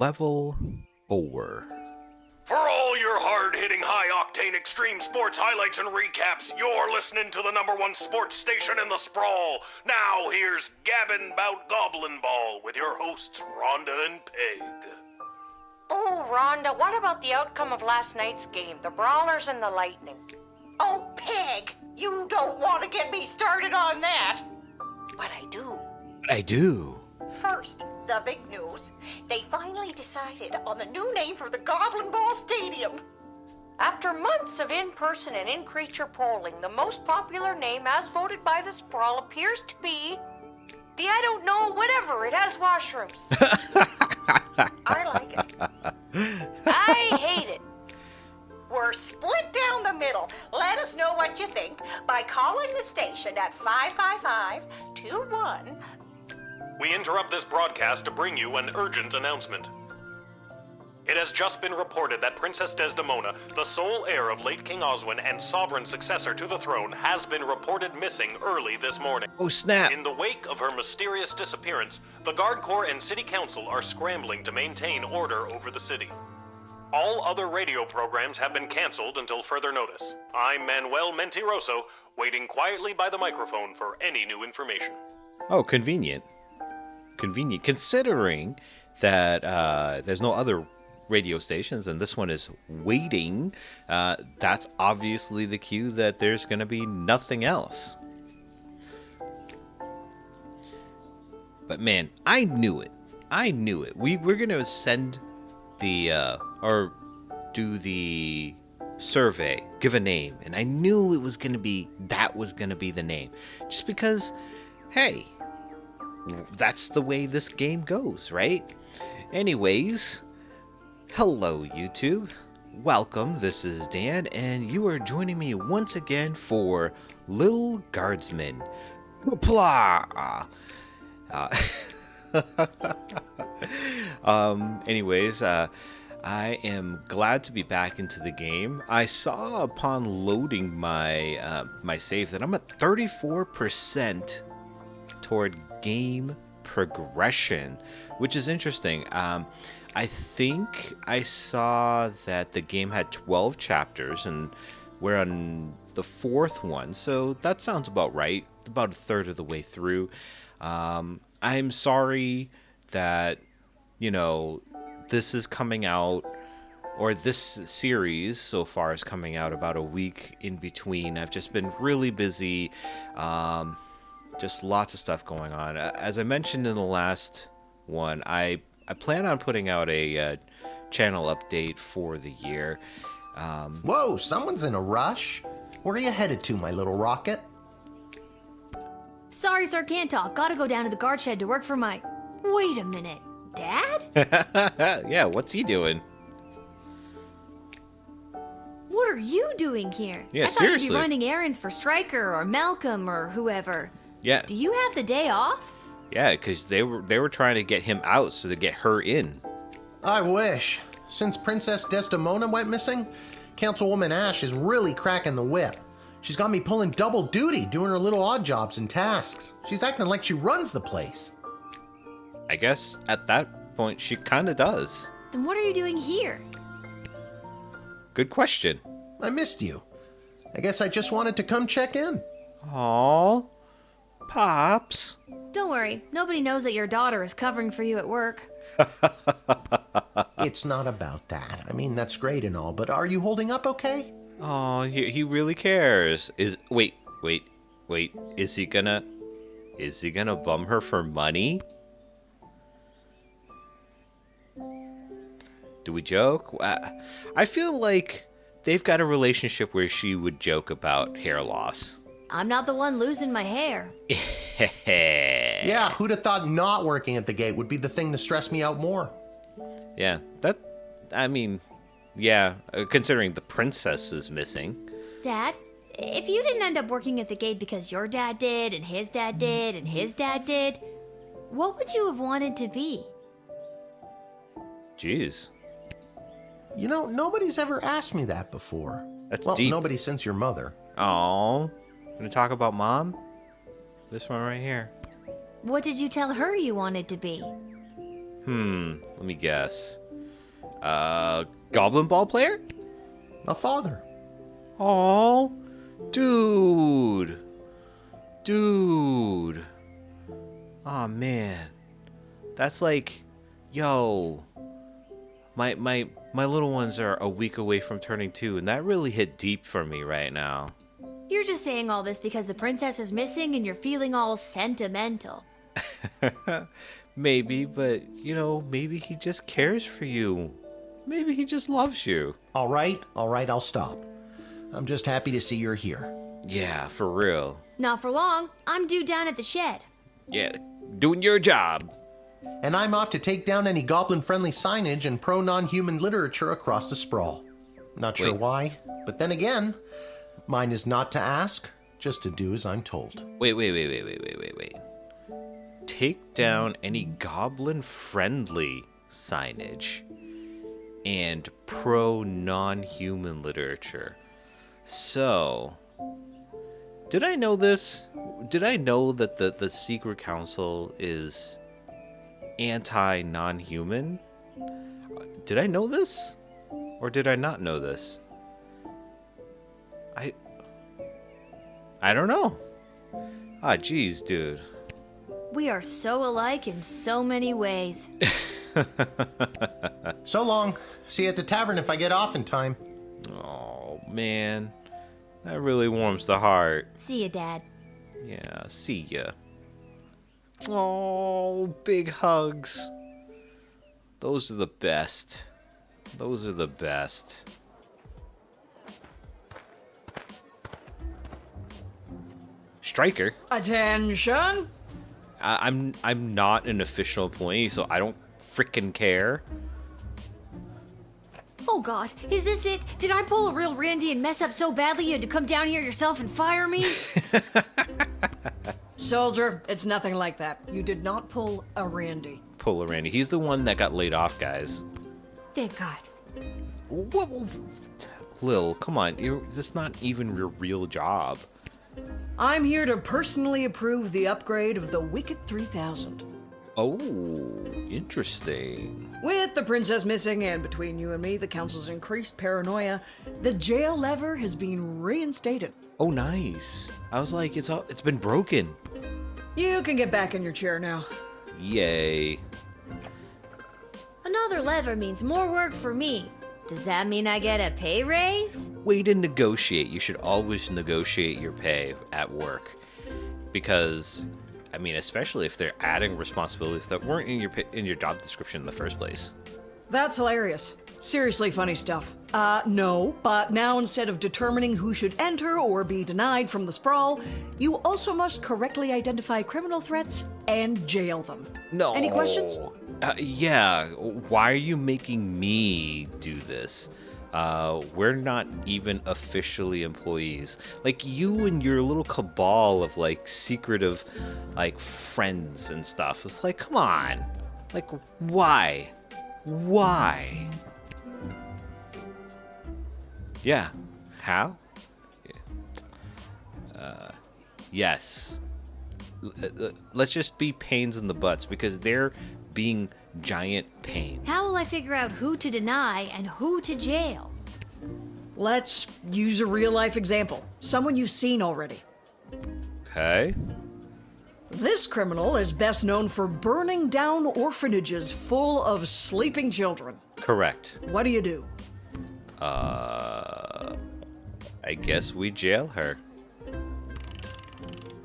Level 4. For all your hard-hitting, high-octane extreme sports highlights and recaps, you're listening to the #1 sports station in the sprawl. Now here's Gabbin' 'Bout Goblin Ball with your hosts Rhonda and Peg. Oh, Rhonda, what about the outcome of last night's game, the Brawlers and the Lightning? Oh, Peg, you don't want to get me started on that. But I do. First, the big news. They finally decided on the new name for the Goblin Ball Stadium. After months of in-person and in-creature polling, the most popular name as voted by the Sprawl appears to be the I don't know whatever. It has washrooms. I like it. I hate it. We're split down the middle. Let us know what you think by calling the station at 555-21. We interrupt this broadcast to bring you an urgent announcement. It has just been reported that Princess Desdemona, the sole heir of late King Oswin and sovereign successor to the throne, has been reported missing early this morning. Oh, snap. In the wake of her mysterious disappearance, the Guard Corps and City Council are scrambling to maintain order over the city. All other radio programs have been canceled until further notice. I'm Manuel Mentiroso, waiting quietly by the microphone for any new information. Oh, convenient. Considering that there's no other radio stations and this one is waiting, that's obviously the cue that there's going to be nothing else. But man, I knew it. We're going to send the or do the survey, give a name, and I knew it was going to be the name, just because, hey, that's the way this game goes, right? Anyways, hello YouTube, welcome. This is Dan, and you are joining me once again for Little Guardsman. Blah. I am glad to be back into the game. I saw upon loading my my save that I'm at 34% toward game progression, which is interesting. I think I saw that the game had 12 chapters and we're on the 4th one, so that sounds about right, about a third of the way through. I'm sorry that, this is coming out, or this series so far is coming out about a week in between. I've just been really busy, just lots of stuff going on. As I mentioned in the last one, I plan on putting out a channel update for the year. Whoa, someone's in a rush. Where are you headed to, my little rocket? Sorry, sir, can't talk. Gotta go down to the guard shed to work for my... Wait a minute. Dad? Yeah, what's he doing? What are you doing here? Yeah, I thought seriously. you'd be running errands for Stryker or Malcolm or whoever. Yeah. Do you have the day off? Yeah, because they were trying to get him out so to get her in. I wish. Since Princess Desdemona went missing, Councilwoman Ash is really cracking the whip. She's got me pulling double duty, doing her little odd jobs and tasks. She's acting like she runs the place. I guess at that point she kind of does. Then what are you doing here? Good question. I missed you. I guess I just wanted to come check in. Aww, Pops. Don't worry. Nobody knows that your daughter is covering for you at work. It's not about that. I mean, that's great and all, but are you holding up okay? Oh, he really cares. Wait. Is he gonna bum her for money? Do we joke? I feel like they've got a relationship where she would joke about hair loss. I'm not the one losing my hair. Yeah, who'd have thought not working at the gate would be the thing to stress me out more? Yeah, considering the princess is missing. Dad, if you didn't end up working at the gate because your dad did, and his dad did, and his dad did, what would you have wanted to be? Jeez. Nobody's ever asked me that before. That's well, deep. Nobody since your mother. Oh, gonna talk about Mom? This one right here. What did you tell her you wanted to be? Let me guess. Goblin ball player? A father. Oh, dude. Aw, man. That's like, yo. My little ones are a week away from turning 2, and that really hit deep for me right now. You're just saying all this because the princess is missing and you're feeling all sentimental. Maybe, but, maybe he just cares for you. Maybe he just loves you. All right, I'll stop. I'm just happy to see you're here. Yeah, for real. Not for long. I'm due down at the shed. Yeah, doing your job. And I'm off to take down any goblin-friendly signage and pro-non-human literature across the sprawl. Not sure Wait. why, but then again, mine is not to ask, just to do as I'm told. Wait. Take down any goblin-friendly signage and pro-non-human literature. So, did I know this? Did I know that the Secret Council is anti-non-human? Did I know this? Or did I not know this? I don't know. Ah, geez, dude. We are so alike in so many ways. So long. See you at the tavern if I get off in time. Oh, man. That really warms the heart. See ya, Dad. Yeah, see ya. Oh, big hugs. Those are the best. Those are the best. Striker? Attention! I'm not an official employee, so I don't frickin' care. Oh God, is this it? Did I pull a real Randy and mess up so badly you had to come down here yourself and fire me? Soldier, it's nothing like that. You did not pull a Randy. Pull a Randy. He's the one that got laid off, guys. Thank God. What? Lil, come on. That's not even your real job. I'm here to personally approve the upgrade of the Wicked 3000. Oh, interesting. With the princess missing and between you and me, the council's increased paranoia, the jail lever has been reinstated. Oh, nice. I was like, it's been broken. You can get back in your chair now. Yay. Another lever means more work for me. Does that mean I get a pay raise? Way to negotiate. You should always negotiate your pay at work. Because, especially if they're adding responsibilities that weren't in your job description in the first place. That's hilarious. Seriously funny stuff. No, but now instead of determining who should enter or be denied from the sprawl, you also must correctly identify criminal threats and jail them. No. Any questions? Yeah. Why are you making me do this? We're not even officially employees. Like, you and your little cabal of, secretive, friends and stuff. It's like, come on. Like, why? Why? Yeah. How? Yes. Let's just be pains in the butts, because they're being giant pains. How will I figure out who to deny and who to jail? Let's use a real-life example. Someone you've seen already. Okay. This criminal is best known for burning down orphanages full of sleeping children. Correct. What do you do? I guess we jail her.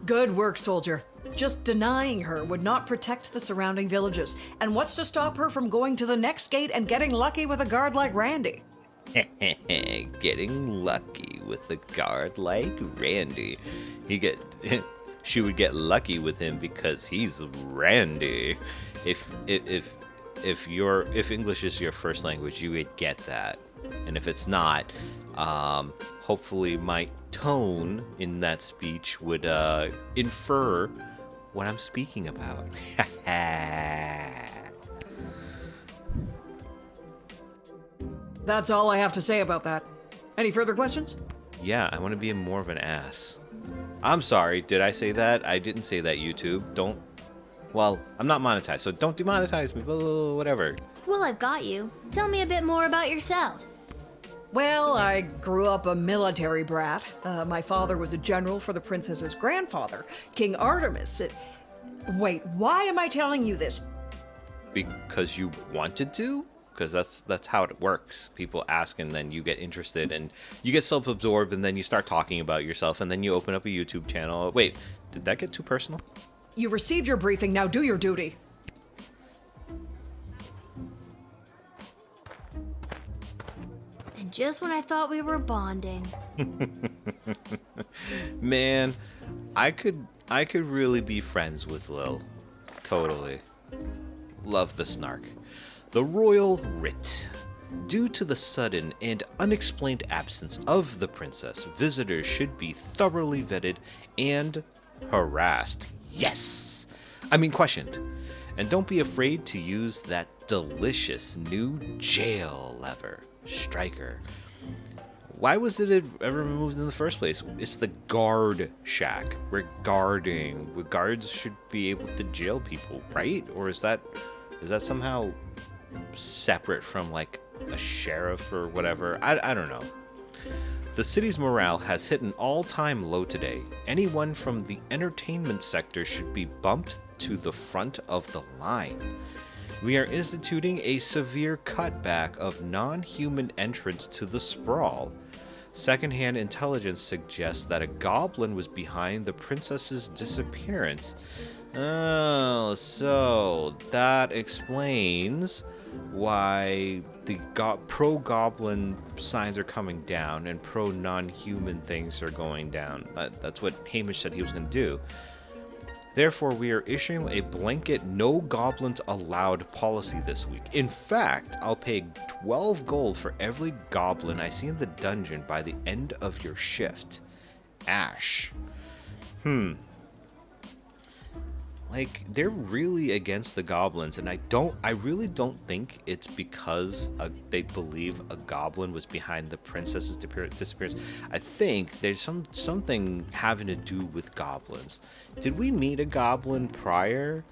Good work, soldier. Just denying her would not protect the surrounding villages. And what's to stop her from going to the next gate and getting lucky with a guard like Randy? Getting lucky with a guard like Randy. She would get lucky with him because he's Randy. If English is your first language, you would get that. And if it's not, hopefully my tone in that speech would infer what I'm speaking about. That's all I have to say about that. Any further questions? Yeah, I want to be more of an ass. I'm sorry, did I say that? I didn't say that, YouTube. Don't Well, I'm not monetized, so don't demonetize me, whatever. Well, I've got you. Tell me a bit more about yourself. Well, I grew up a military brat. My father was a general for the princess's grandfather, King Artemis. Wait, why am I telling you this? Because you wanted to? Because that's how it works. People ask, and then you get interested, and you get self-absorbed, and then you start talking about yourself, and then you open up a YouTube channel. Wait, did that get too personal? You received your briefing, now do your duty. And just when I thought we were bonding. Man, I could really be friends with Lil. Totally. Love the snark. The Royal Writ. Due to the sudden and unexplained absence of the princess, visitors should be thoroughly vetted and harassed. Yes! I mean questioned. And don't be afraid to use that delicious new jail lever, Striker. Why was it ever removed in the first place? It's the guard shack. We're guarding. Guards should be able to jail people, right? Or is that somehow separate from like a sheriff or whatever? I don't know. The city's morale has hit an all-time low today. Anyone from the entertainment sector should be bumped to the front of the line. We are instituting a severe cutback of non-human entrance to the sprawl. Secondhand intelligence suggests that a goblin was behind the princess's disappearance. Oh, so that explains why the pro-goblin signs are coming down and pro-non-human things are going down. That's what Hamish said he was going to do. Therefore, we are issuing a blanket no goblins allowed policy this week. In fact, I'll pay 12 gold for every goblin I see in the dungeon by the end of your shift. Ash. Like, they're really against the goblins, and I really don't think it's because they believe a goblin was behind the princess's disappearance. I think there's something having to do with goblins. Did we meet a goblin prior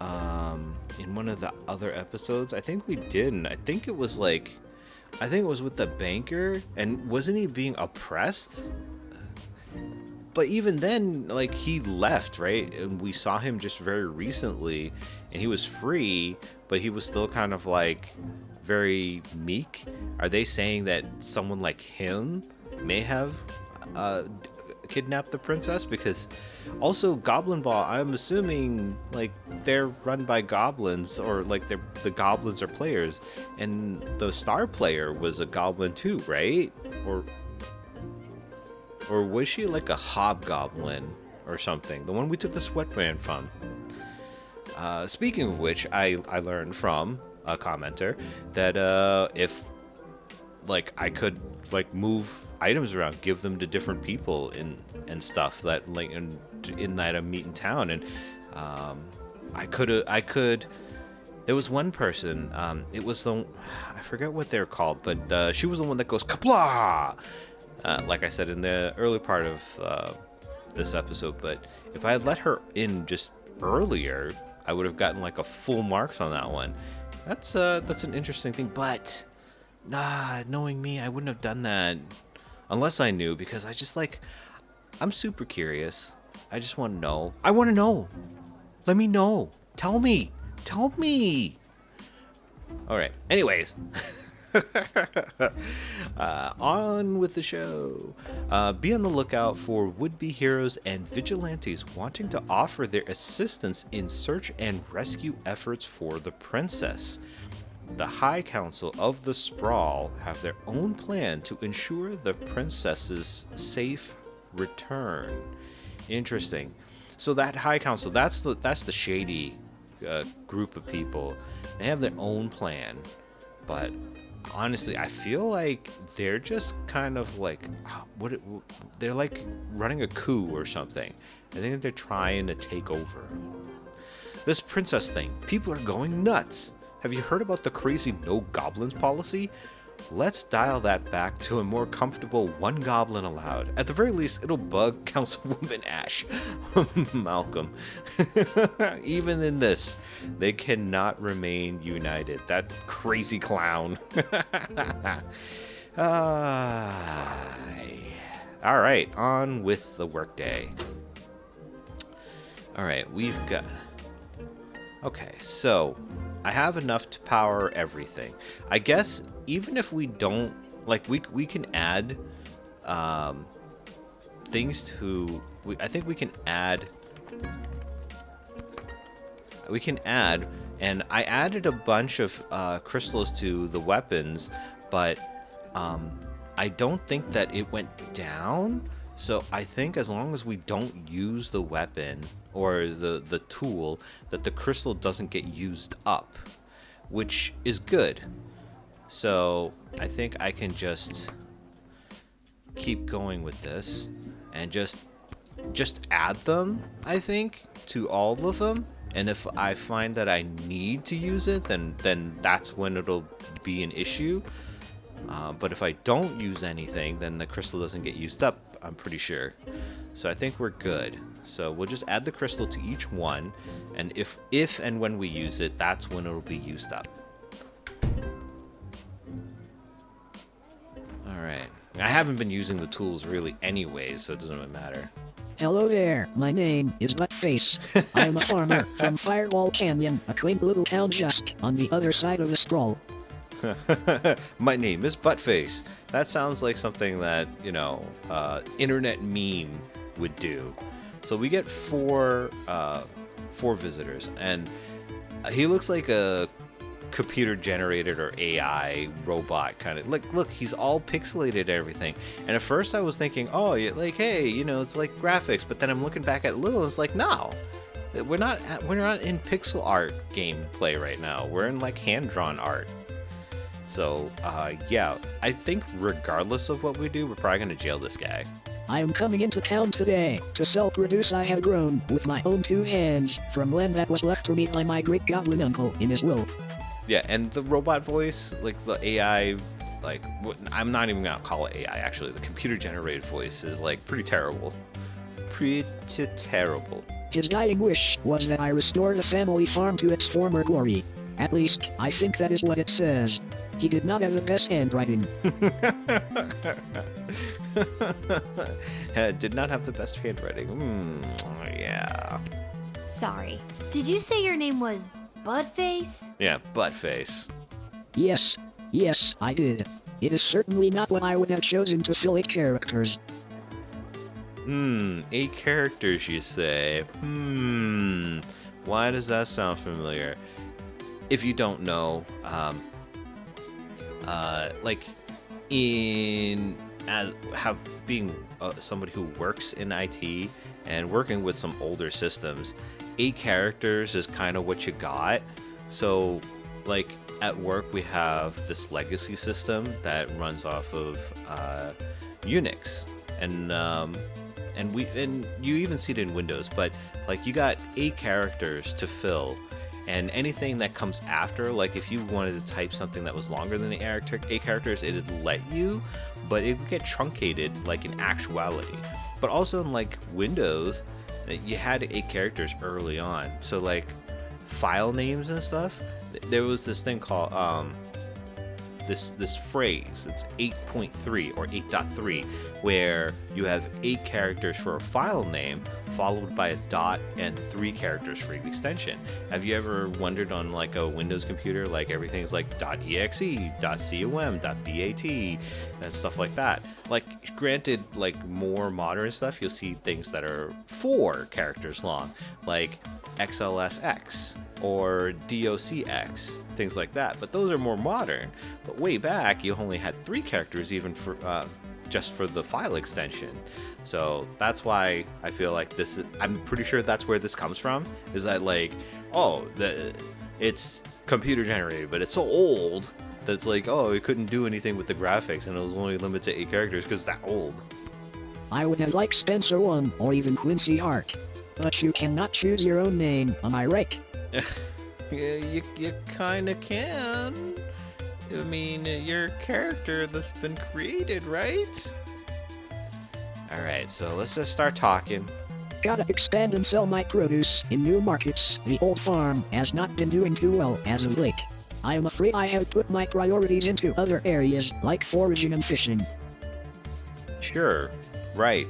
in one of the other episodes? I think we didn't. I think it was with the banker, and wasn't he being oppressed? But even then, like, he left, right? And we saw him just very recently, and he was free, but he was still kind of, like, very meek. Are they saying that someone like him may have kidnapped the princess? Because also Goblin Ball, I'm assuming, like, they're run by goblins, or, like, the goblins are players. And the star player was a goblin too, right? Or was she like a hobgoblin or something? The one we took the sweatband from. Speaking of which, I learned from a commenter that if like I could like move items around, give them to different people and stuff that like in that I meet in town, and I could. There was one person. It was I forget what they're called, but she was the one that goes kapla. Like I said in the early part of this episode, but if I had let her in just earlier, I would have gotten like a full marks on that one. That's an interesting thing, but knowing me, I wouldn't have done that unless I knew, because I'm super curious. I just want to know. I want to know. Let me know. Tell me. All right. Anyways. On with the show. Be on the lookout for would-be heroes and vigilantes wanting to offer their assistance in search and rescue efforts for the princess. The High Council of the Sprawl have their own plan to ensure the princess's safe return. Interesting. So that High Council, that's the shady group of people. They have their own plan, but honestly, I feel like they're just kind of like they're like running a coup or something. I think they're trying to take over. This princess thing, people are going nuts. Have you heard about the crazy no goblins policy? let's dial that back to a more comfortable one goblin allowed. At the very least, it'll bug Councilwoman Ash. Malcolm. Even in this, they cannot remain united. That crazy clown. Alright, on with the workday. Alright, we've got... Okay, so I have enough to power everything. I guess even if we don't, like, we can add things to... I think we can add... And I added a bunch of crystals to the weapons, but I don't think that it went down. So I think as long as we don't use the weapon or the tool, that the crystal doesn't get used up, which is good. So I think I can just keep going with this and just add them, I think, to all of them. And if I find that I need to use it, then that's when it'll be an issue. But if I don't use anything, then the crystal doesn't get used up, I'm pretty sure. So I think we're good. So we'll just add the crystal to each one, and if and when we use it, that's when it'll be used up. Alright. I haven't been using the tools really anyways, so it doesn't really matter. Hello there, my name is Buttface. I am a farmer from Firewall Canyon, a quaint little town just on the other side of the sprawl. My name is Buttface. That sounds like something that, you know, internet meme would do. So we get four visitors, and he looks like a computer generated or AI robot kind of. Like, look, he's all pixelated and everything. And at first I was thinking, oh, like, hey, you know, it's like graphics. But then I'm looking back at Lil, and it's like, no, we're not in pixel art gameplay right now. We're in like hand-drawn art. So, yeah, I think regardless of what we do, we're probably going to jail this guy. I am coming into town today to sell produce I have grown with my own two hands from land that was left to me by my great goblin uncle in his will. Yeah, and the robot voice, like the AI, like, I'm not even going to call it AI, actually. The computer-generated voice is, like, pretty terrible. Pretty terrible. His dying wish was that I restore the family farm to its former glory. At least, I think that is what it says. He did not have the best handwriting. Did not have the best handwriting. Yeah. Sorry. Did you say your name was Buttface? Yeah, Buttface. Yes, I did. It is certainly not what I would have chosen to fill 8 characters. 8 characters, you say? Why does that sound familiar? If you don't know, like being somebody who works in IT and working with some older systems, 8 characters is kind of what you got. So, like at work, we have this legacy system that runs off of Unix, and you even see it in Windows. But like, you got 8 characters to fill. And anything that comes after, like if you wanted to type something that was longer than the 8 characters, it'd let you, but it would get truncated like in actuality. But also in like Windows, you had 8 characters early on. So like file names and stuff, there was this thing called this phrase, it's 8.3 or 8.3, where you have 8 characters for a file name followed by a dot and 3 characters for the extension. Have you ever wondered on like a Windows computer, like everything's like .exe, .com, .bat, and stuff like that? Like, granted, like more modern stuff, you'll see things that are 4 characters long, like XLSX or DOCX, things like that. But those are more modern. But way back, you only had 3 characters even for just for the file extension. So that's why I feel like this is, I'm pretty sure that's where this comes from, is that like, oh, it's computer generated, but it's so old that's like, oh, it couldn't do anything with the graphics, and it was only limited to 8 characters because it's that old. I would have liked Spencer 1 or even Quincy Hart, but you cannot choose your own name, am I right? Yeah, you kind of can. I mean, your character that's been created, right? Alright, so let's just start talking. Gotta expand and sell my produce in new markets. The old farm has not been doing too well as of late. I am afraid I have put my priorities into other areas, like foraging and fishing. Sure. Right.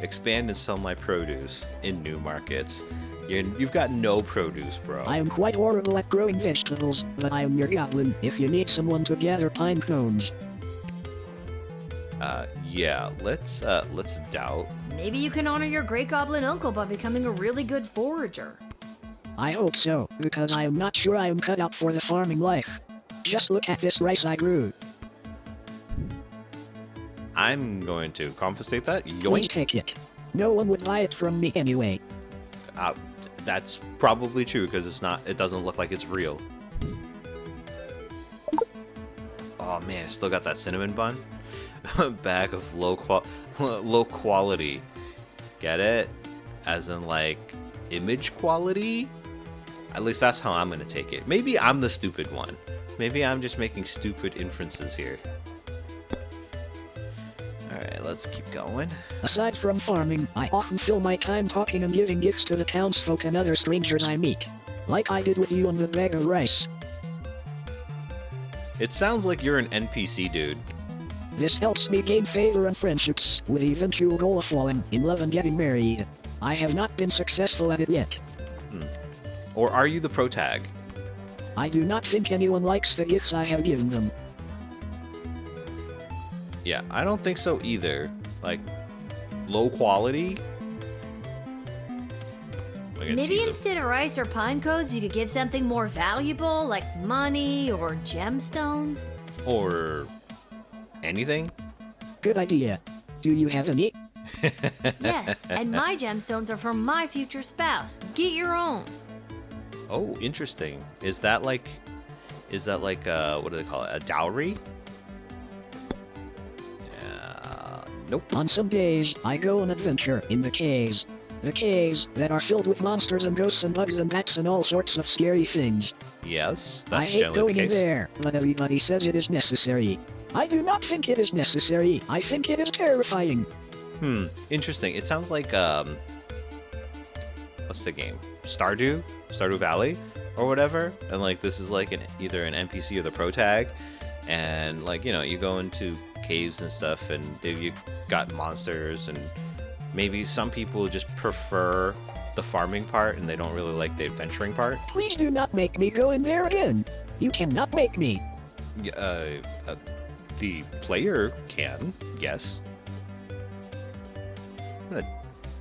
Expand and sell my produce in new markets. You've got no produce, bro. I am quite horrible at growing vegetables, but I am your goblin if you need someone to gather pine cones. Yeah, let's doubt. Maybe you can honor your great goblin uncle by becoming a really good forager. I hope so, because I am not sure I am cut out for the farming life. Just look at this rice I grew. I'm going to confiscate that. Please Yoink. take it. No one would buy it from me anyway. That's probably true because it doesn't look like it's real. Oh man, it's still got that cinnamon bun. Bag of low quality. Get it? As in like image quality? At least that's how I'm gonna take it. Maybe I'm the stupid one. Maybe I'm just making stupid inferences here. Alright, let's keep going. Aside from farming, I often fill my time talking and giving gifts to the townsfolk and other strangers I meet. Like I did with you on the bag of rice. It sounds like you're an NPC, dude. This helps me gain favor and friendships, with the eventual goal of falling in love and getting married. I have not been successful at it yet. Or are you the protag? I do not think anyone likes the gifts I have given them. Yeah, I don't think so either. Like, low quality? Maybe instead of rice or pine cones, you could give something more valuable, like money or gemstones? Or anything? Good idea. Do you have any? Yes, and my gemstones are from my future spouse. Get your own. Oh, interesting. Is that like, what do they call it? A dowry? Nope. On some days, I go on adventure in the caves. The caves that are filled with monsters and ghosts and bugs and bats and all sorts of scary things. Yes, I that's hate generally going the in case. there, but everybody says it is necessary. I do not think it is necessary. I think it is terrifying. Interesting. It sounds like, what's the game? Stardew Valley? Or whatever. And like, this is like either an NPC or the protag. And like, you go into caves and stuff and you got monsters, and maybe some people just prefer the farming part and they don't really like the adventuring part. Please do not make me go in there again. You cannot make me. The player can, yes. I'm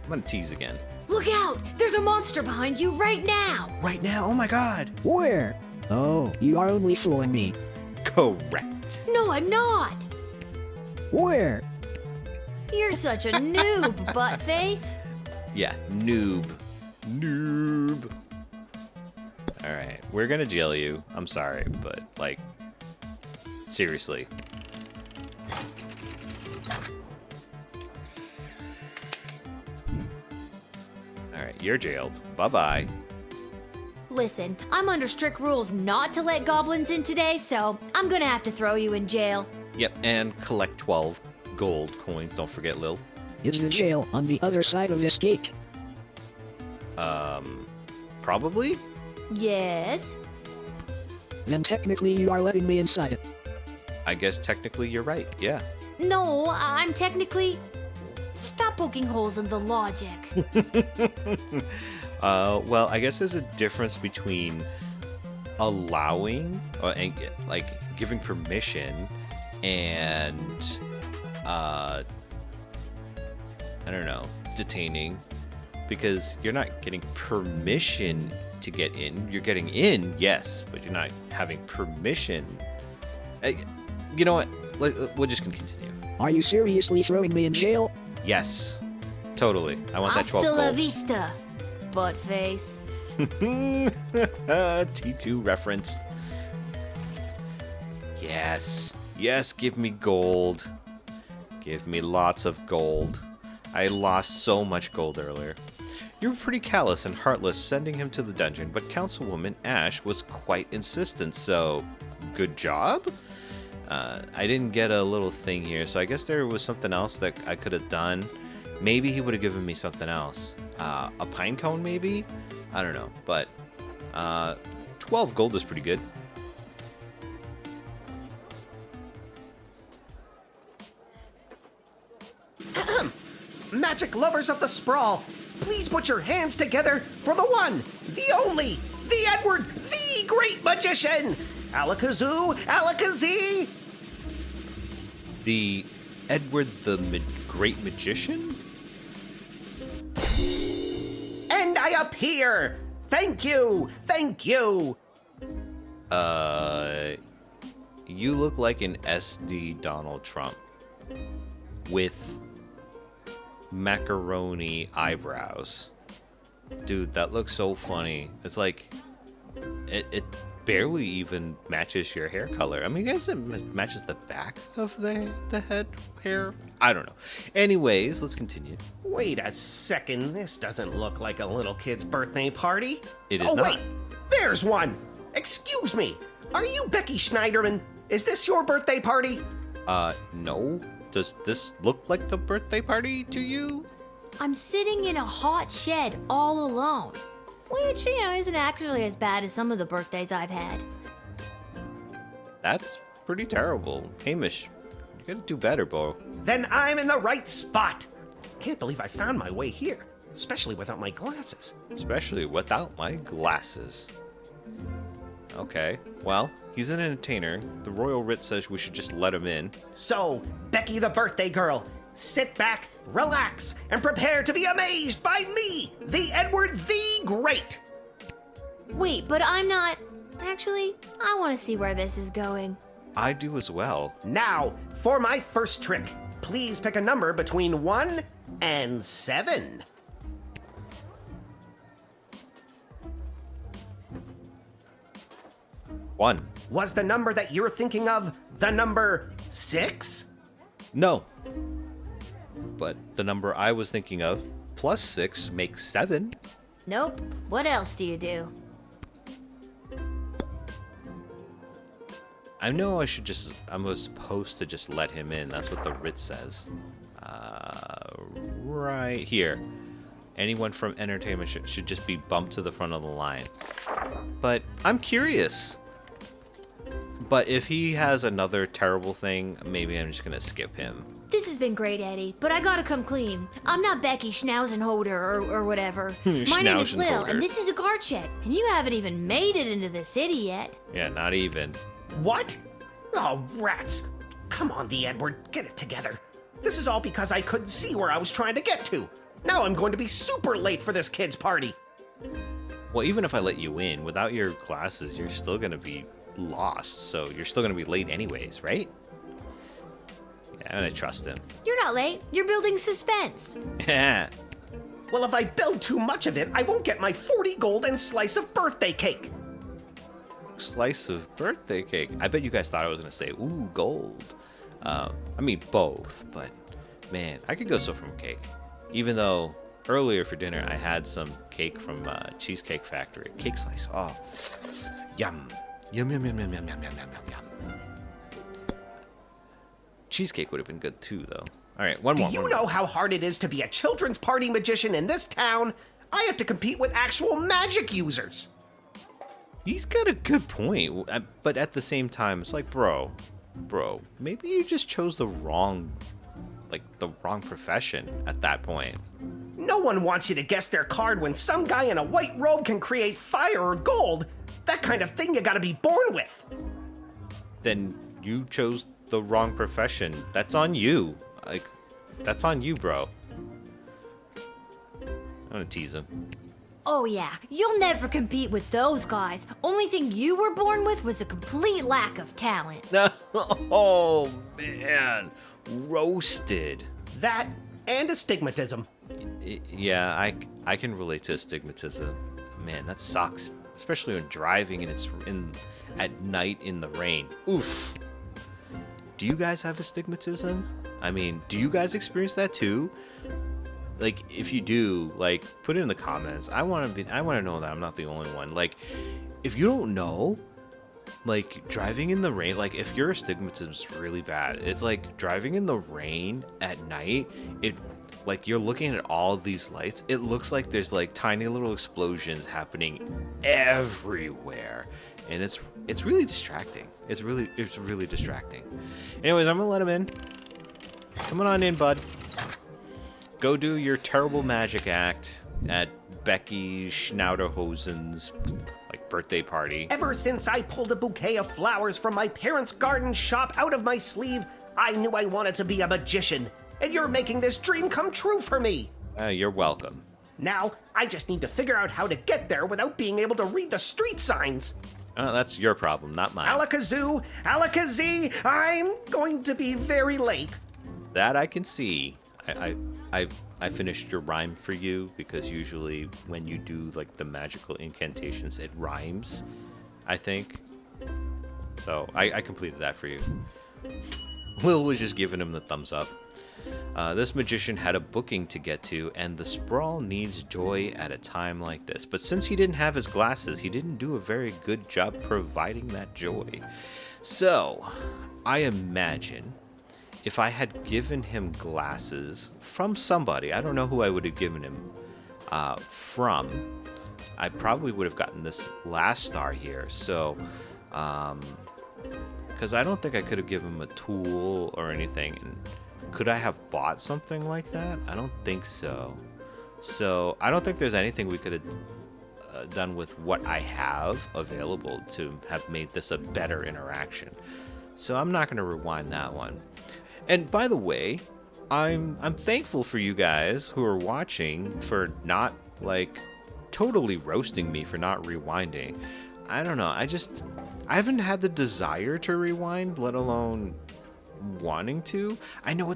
gonna tease again. Look out! There's a monster behind you right now! Right now? Oh my god! Where? Oh, you are only fooling me. Correct. No, I'm not! Where? You're such a noob, buttface. Yeah, noob. Alright, we're gonna jail you. I'm sorry, but like, seriously. Alright, you're jailed. Bye-bye. Listen, I'm under strict rules not to let goblins in today, so I'm gonna have to throw you in jail. Yep, and collect 12 gold coins. Don't forget, Lil. Is the jail on the other side of this gate? Probably? Yes? Then technically you are letting me inside it. I guess technically you're right, yeah. No, I'm technically... Stop poking holes in the logic. Well, I guess there's a difference between allowing, and like, giving permission and, I don't know, detaining. Because you're not getting permission to get in. You're getting in, yes, but you're not having permission. You know what? We're just gonna continue. Are you seriously throwing me in jail? Yes, totally. I want that 12 Hasta la gold. vista, buttface. T2 reference. Yes. Yes, give me gold. Give me lots of gold. I lost so much gold earlier. You were pretty callous and heartless sending him to the dungeon, but Councilwoman Ash was quite insistent, so good job? I didn't get a little thing here, so I guess there was something else that I could have done. Maybe he would have given me something else. A pine cone, maybe? I don't know, but 12 gold is pretty good. Magic lovers of the sprawl, please put your hands together for the one, the only, the Edward, the great magician! Alakazoo, Alakazee! The Edward the Great Magician? And I appear! Thank you! Thank you! You look like an SD Donald Trump with macaroni eyebrows. Dude, that looks so funny. It's like it barely even matches your hair color. I mean, I guess it matches the back of the head hair. I don't know. Anyways, let's continue. Wait a second, this doesn't look like a little kid's birthday party. It is oh, not. Wait, there's one! Excuse me, are you Becky Schneiderman? Is this your birthday party? No. Does this look like a birthday party to you? I'm sitting in a hot shed all alone. Which, isn't actually as bad as some of the birthdays I've had. That's pretty terrible. Hamish, you gotta do better, bro. Then I'm in the right spot. Can't believe I found my way here, especially without my glasses. Especially without my glasses. Okay, well, he's an entertainer. The royal writ says we should just let him in. So, Becky the birthday girl, sit back, relax, and prepare to be amazed by me, the Edward the Great. Wait, but I'm not... Actually, I want to see where this is going. I do as well. Now, for my first trick, please pick a number between 1 and 7. One. Was the number that you're thinking of the number 6? No. But the number I was thinking of, plus 6, makes 7. Nope. What else do you do? I know I was supposed to just let him in. That's what the writ says. Right here. Anyone from entertainment should just be bumped to the front of the line. But I'm curious. But if he has another terrible thing, maybe I'm just gonna skip him. This has been great, Eddie, but I gotta come clean. I'm not Becky Schnauzenhoder or whatever. My name is Lil, and this is a guard shed, and you haven't even made it into the city yet. Yeah, not even. What? Oh, rats. Come on, the Edward, get it together. This is all because I couldn't see where I was trying to get to. Now I'm going to be super late for this kid's party. Well, even if I let you in, without your glasses, you're still gonna be lost, so you're still gonna be late anyways, right? Yeah, I'm gonna trust him. You're not late. You're building suspense. Yeah. Well, if I build too much of it, I won't get my 40 gold and slice of birthday cake. Slice of birthday cake. I bet you guys thought I was gonna say, ooh, gold. I mean both, but man, I could go so from cake. Even though earlier for dinner I had some cake from Cheesecake Factory. Cake slice. Oh, yum. Yum, yum, yum, yum, yum, yum, yum, yum, yum. Cheesecake would have been good too, though. All right, one more. Do you know how hard it is to be a children's party magician in this town? I have to compete with actual magic users. He's got a good point, but at the same time, it's like, bro, maybe you just chose the wrong profession at that point. No one wants you to guess their card when some guy in a white robe can create fire or gold. That kind of thing you gotta be born with. Then you chose the wrong profession. That's on you. Like, that's on you, bro. I'm gonna tease him. Oh yeah, you'll never compete with those guys. Only thing you were born with was a complete lack of talent. Oh, man. Roasted. That and astigmatism. Yeah, I can relate to astigmatism. Man, that sucks. Especially when driving and it's at night in the rain. Oof. Do you guys have astigmatism? I mean, do you guys experience that too? like, if you do, like, put it in the comments. I want to know that I'm not the only one. Like, if you don't know, like, driving in the rain, like, if your astigmatism's really bad, it's like driving in the rain at night, like, you're looking at all these lights, it looks like there's like tiny little explosions happening everywhere, and it's really distracting. It's really distracting. Anyways, I'm gonna let him in. Come on in, bud. Go do your terrible magic act at Becky Schnauderhosen's like birthday party. Ever since I pulled a bouquet of flowers from my parents' garden shop out of my sleeve, I knew I wanted to be a magician. And you're making this dream come true for me. You're welcome. Now, I just need to figure out how to get there without being able to read the street signs. That's your problem, not mine. Alakazoo, Alakazee, I'm going to be very late. That I can see. I finished your rhyme for you, because usually when you do like the magical incantations, it rhymes, I think. So I completed that for you. Will was just giving him the thumbs up. This magician had a booking to get to, and the sprawl needs joy at a time like this. But since he didn't have his glasses, he didn't do a very good job providing that joy. So, I imagine if I had given him glasses from somebody, I don't know who I would have given him from, I probably would have gotten this last star here. So, because I don't think I could have given him a tool or anything. And could I have bought something like that? I don't think so. So I don't think there's anything we could have done with what I have available to have made this a better interaction. So I'm not going to rewind that one. And by the way, I'm thankful for you guys who are watching for not like totally roasting me for not rewinding. I don't know. I haven't had the desire to rewind, let alone wanting to. I know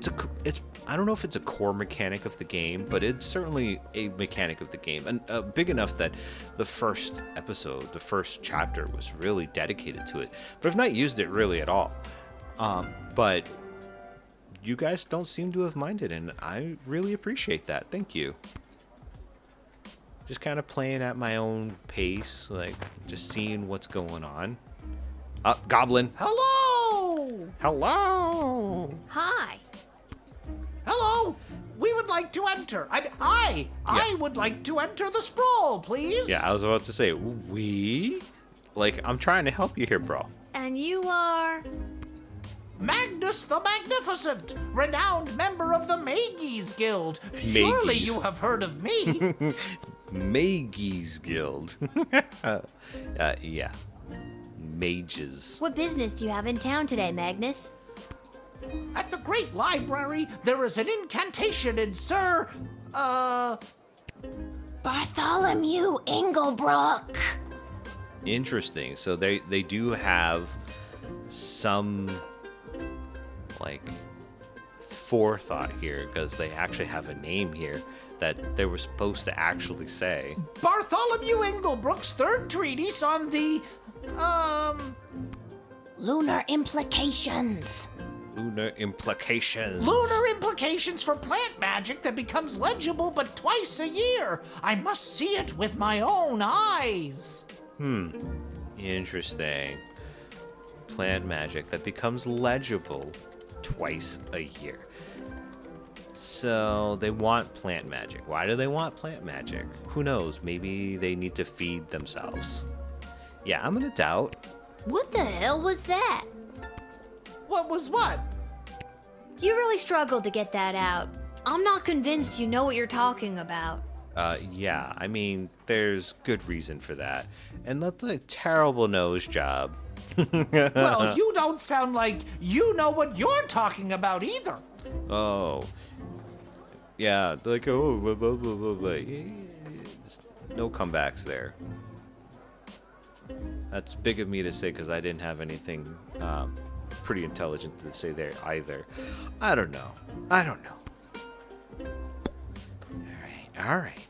I don't know if it's a core mechanic of the game, but it's certainly a mechanic of the game, and big enough that the first episode, the first chapter, was really dedicated to it. But I've not used it really at all. But you guys don't seem to have minded, and I really appreciate that. Thank you. Just kind of playing at my own pace, like just seeing what's going on. Goblin. Hello! Hello! Hi. Hello! We would like to enter. I would like to enter the sprawl, please. Yeah, I was about to say, we? Like, I'm trying to help you here, bro. And you are? Magnus the Magnificent, renowned member of the Mages Guild. Surely you have heard of me. Mages Guild. Yeah. Mages. What business do you have in town today, Magnus? At the Great Library, there is an incantation in Sir, Bartholomew Inglebrook. Interesting. So they do have some, like, forethought here, because they actually have a name here that they were supposed to actually say. Bartholomew Inglebrook's third treatise on the, Lunar implications. Lunar implications. Lunar implications for plant magic that becomes legible but twice a year. I must see it with my own eyes. Interesting. Plant magic that becomes legible twice a year. So they want plant magic. Why do they want plant magic? Who knows? Maybe they need to feed themselves. Yeah, I'm gonna doubt. What the hell was that? What was what? You really struggled to get that out. I'm not convinced you know what you're talking about. Yeah, I mean, there's good reason for that. And that's a terrible nose job. Well, you don't sound like you know what you're talking about either. Oh. Yeah, like, oh, blah, blah, blah, blah, blah. No comebacks there. That's big of me to say, because I didn't have anything pretty intelligent to say there either. I don't know. All right.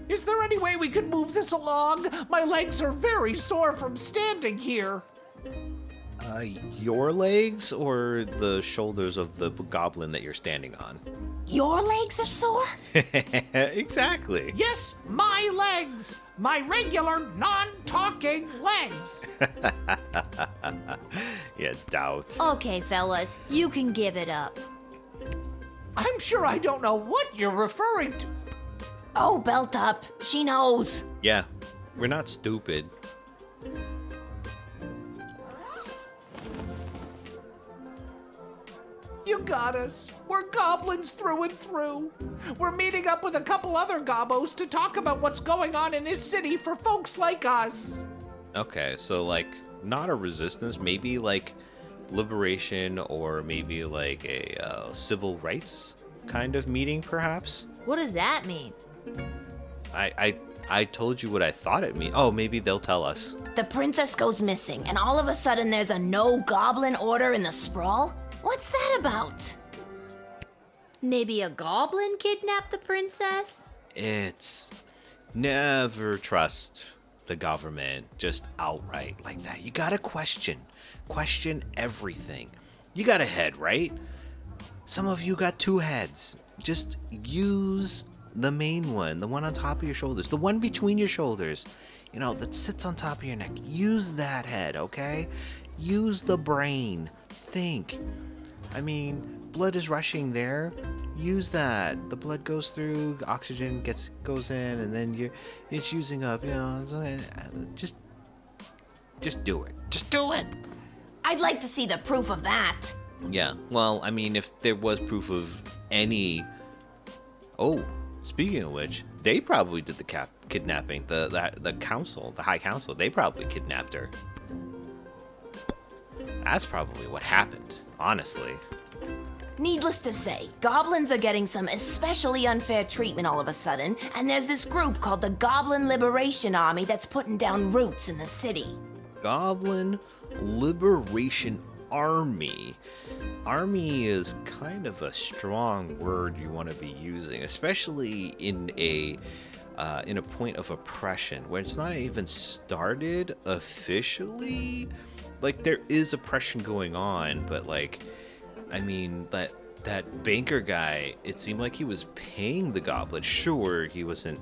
Is there any way we could move this along? My legs are very sore from standing here. Your legs or the shoulders of the goblin that you're standing on? Your legs are sore? Exactly. Yes, my legs. My regular, non-talking legs. Yeah, doubt. Okay, fellas, you can give it up. I'm sure I don't know what you're referring to. Oh, belt up. She knows. Yeah, we're not stupid. You got us. We're goblins through and through. We're meeting up with a couple other gobbos to talk about what's going on in this city for folks like us. Okay, so like not a resistance, maybe like liberation or maybe like a civil rights kind of meeting perhaps? What does that mean? I told you what I thought it meant. Oh, maybe they'll tell us. The princess goes missing, and all of a sudden there's a no goblin order in the sprawl? What's that about? Maybe a goblin kidnapped the princess? It's never trust the government just outright like that. You gotta question everything. You got a head, right? Some of you got two heads. Just use the main one, the one on top of your shoulders, the one between your shoulders, you know, that sits on top of your neck. Use that head, okay? Use the brain. Think. I mean, blood is rushing there. Use that. The blood goes through, oxygen goes in, and then it's using up. You know, just do it. Just do it. I'd like to see the proof of that. Yeah. Well, I mean, if there was proof of any. Oh, speaking of which, they probably did the kidnapping. The council, the High Council, they probably kidnapped her. That's probably what happened, honestly. Needless to say, goblins are getting some especially unfair treatment all of a sudden, and there's this group called the Goblin Liberation Army that's putting down roots in the city. Goblin Liberation Army. Army is kind of a strong word you want to be using, especially in a point of oppression where it's not even started officially. Like, there is oppression going on, but like, I mean, that banker guy, it seemed like he was paying the goblin. Sure, he wasn't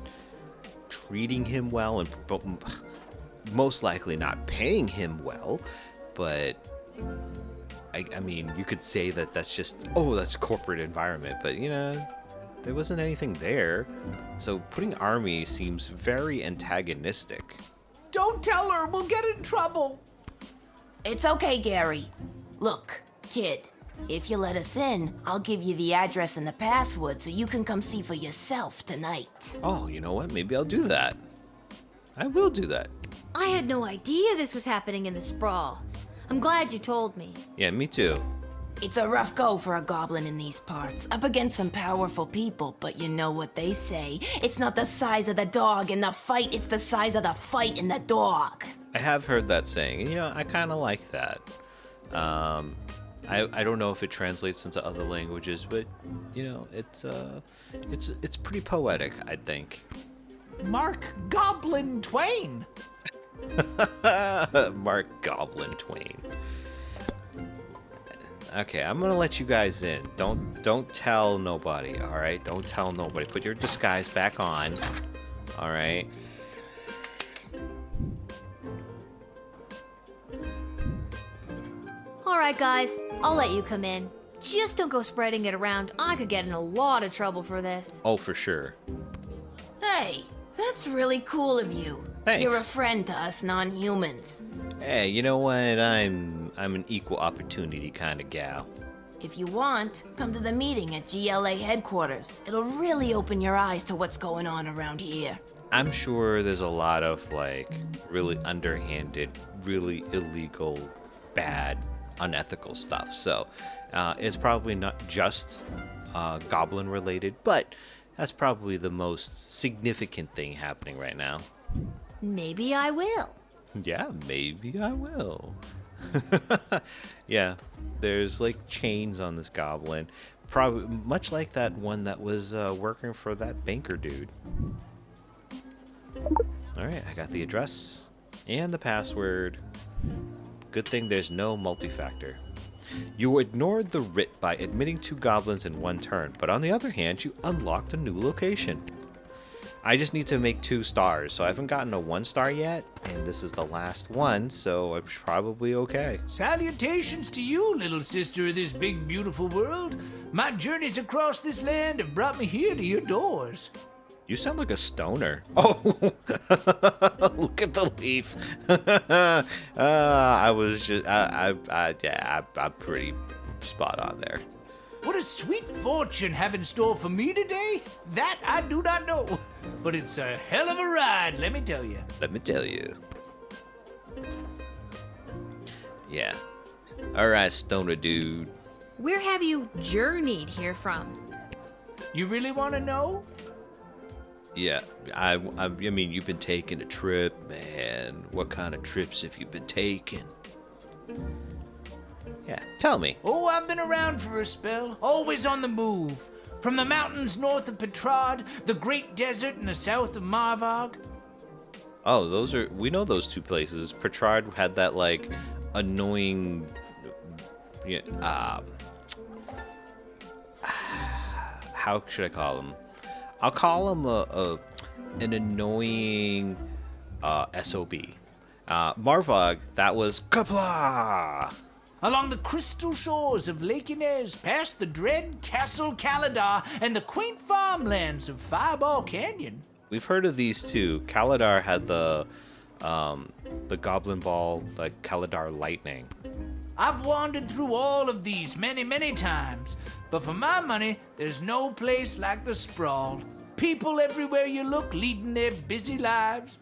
treating him well and most likely not paying him well, but I mean, you could say that that's just, that's corporate environment, but you know, there wasn't anything there. So putting army seems very antagonistic. Don't tell her, we'll get in trouble. It's okay, Gary. Look, kid, if you let us in, I'll give you the address and the password so you can come see for yourself tonight. Oh, you know what? Maybe I'll do that. I will do that. I had no idea this was happening in the sprawl. I'm glad you told me. Yeah, me too. It's a rough go for a goblin in these parts, up against some powerful people, but you know what they say. It's not the size of the dog in the fight, it's the size of the fight in the dog. I have heard that saying, and you know, I kind of like that. I don't know if it translates into other languages, but you know, it's pretty poetic, I think. Mark Goblin Twain. Mark Goblin Twain. Okay, I'm gonna let you guys in. Don't tell nobody, all right? Don't tell nobody. Put your disguise back on, all right? All right, guys, I'll let you come in. Just don't go spreading it around. I could get in a lot of trouble for this. Oh, for sure. Hey, that's really cool of you. Thanks. You're a friend to us non-humans. Hey, you know what? I'm an equal opportunity kind of gal. If you want, come to the meeting at GLA headquarters. It'll really open your eyes to what's going on around here. I'm sure there's a lot of like really underhanded, really illegal, bad, unethical stuff. So it's probably not just goblin related, but that's probably the most significant thing happening right now. Maybe I will. Yeah, maybe I will. Yeah, there's like chains on this goblin. Probably much like that one that was working for that banker dude. Alright, I got the address and the password. Good thing there's no multi-factor. You ignored the writ by admitting 2 goblins in 1 turn, but on the other hand, you unlocked a new location. I just need to make 2 stars, so I haven't gotten a 1 star yet, and this is the last one, so I'm probably okay. Salutations to you, little sister of this big, beautiful world. My journeys across this land have brought me here to your doors. You sound like a stoner. Oh, look at the leaf. I was just, yeah, I'm pretty spot on there. What a sweet fortune have in store for me today? That I do not know. But it's a hell of a ride, let me tell you. Let me tell you. Yeah. Alright, stoner dude. Where have you journeyed here from? You really want to know? Yeah, I mean, you've been taking a trip, man. What kind of trips have you been taking? Yeah, tell me. Oh, I've been around for a spell, always on the move. From the mountains north of Petrad, the great desert in the south of Marvog. Oh, we know those 2 places. Petrard had that, like, annoying, how should I call him? I'll call him an annoying SOB. Marvog, that was Kapla! Along the crystal shores of Lake Inez, past the dread Castle Caladar and the quaint farmlands of Fireball Canyon. We've heard of these 2. Caladar had the goblin ball, like Caladar lightning. I've wandered through all of these many, many times, but for my money, there's no place like the Sprawl. People everywhere you look leading their busy lives.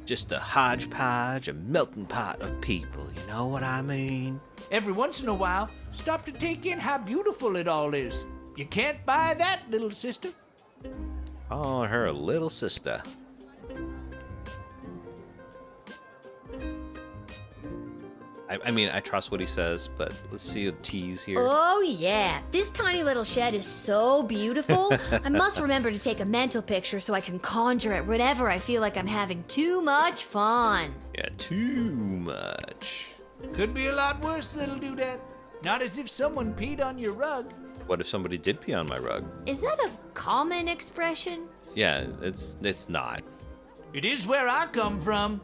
Just a hodgepodge, a melting pot of people, you know what I mean? Every once in a while, stop to take in how beautiful it all is. You can't buy that, little sister. Oh, her little sister. I mean, I trust what he says, but let's see a tease here. Oh, yeah. This tiny little shed is so beautiful. I must remember to take a mental picture so I can conjure it whenever I feel like I'm having too much fun. Yeah, too much. Could be a lot worse, little doodad. Not as if someone peed on your rug. What if somebody did pee on my rug? Is that a common expression? Yeah, it's not. It is where I come from.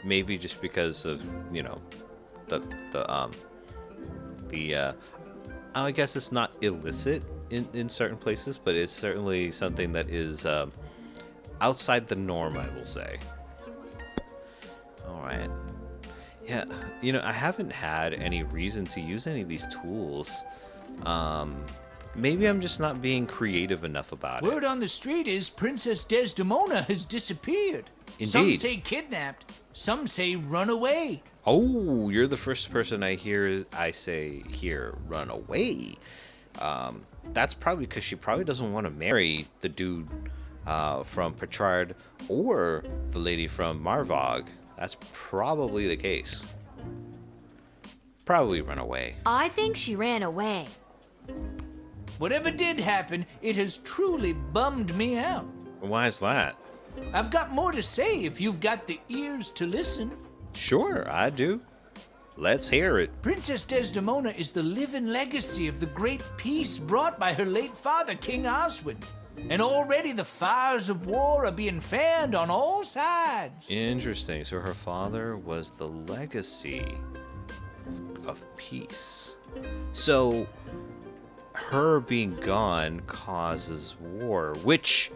Maybe just because of, I guess it's not illicit in certain places, but it's certainly something that is outside the norm, I will say. All right. Yeah, I haven't had any reason to use any of these tools. Maybe I'm just not being creative enough about it. Word on the street is Princess Desdemona has disappeared. Indeed. Some say kidnapped. Some say run away. Oh, you're the first person I say here run away. That's probably because she probably doesn't want to marry the dude from Petrard or the lady from Marvog. That's probably the case. Probably run away. I think she ran away. Whatever did happen, it has truly bummed me out. Why is that? I've got more to say if you've got the ears to listen. Sure, I do. Let's hear it. Princess Desdemona is the living legacy of the great peace brought by her late father, King Oswin. And already the fires of war are being fanned on all sides. Interesting. So her father was the legacy of peace. So her being gone causes war, which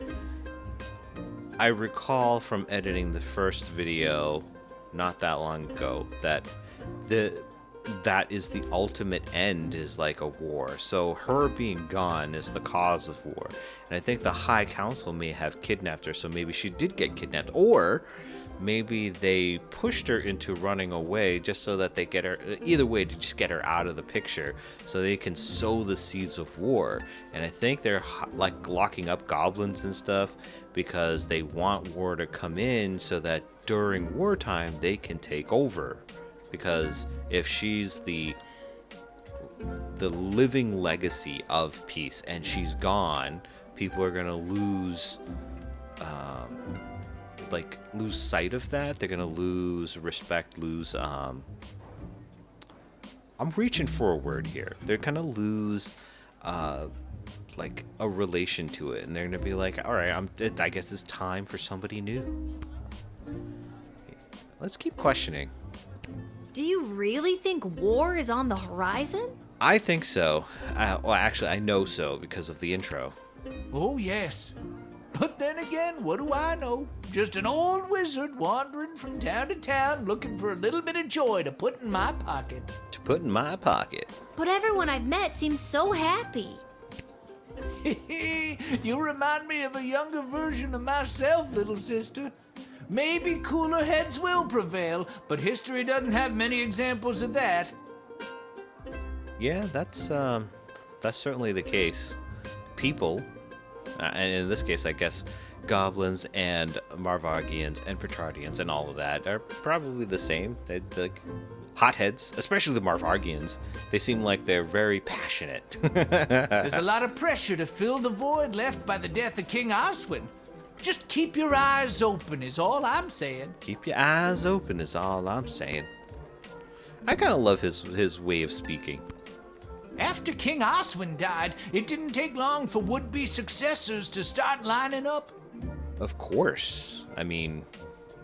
I recall from editing the first video not that long ago, that is the ultimate end, is like a war. So her being gone is the cause of war. And I think the High Council may have kidnapped her, so maybe she did get kidnapped. Or maybe they pushed her into running away just so that they get her, either way, to just get her out of the picture so they can sow the seeds of war. And I think they're like locking up goblins and stuff because they want war to come in so that during wartime they can take over. Because if she's the living legacy of peace and she's gone, people are going to lose like lose sight of that. They're gonna lose respect, lose I'm reaching for a word here. They're gonna lose like a relation to it, and they're gonna be like, all right, I guess it's time for somebody new. Let's keep questioning. Do you really think war is on the horizon? I think so. Well, actually, I know so because of the intro. Oh, yes. But then again, what do I know? Just an old wizard wandering from town to town looking for a little bit of joy to put in my pocket. To put in my pocket. But everyone I've met seems so happy. You remind me of a younger version of myself, little sister. Maybe cooler heads will prevail, but history doesn't have many examples of that. Yeah, that's certainly the case. People, and in this case, I guess, goblins and Marvargians and Petardians and all of that are probably the same. They're like hotheads, especially the Marvargians. They seem like they're very passionate. There's a lot of pressure to fill the void left by the death of King Oswin. Just keep your eyes open is all I'm saying. Keep your eyes open is all I'm saying. I kind of love his way of speaking. After King Oswin died, it didn't take long for would-be successors to start lining up. Of course. I mean,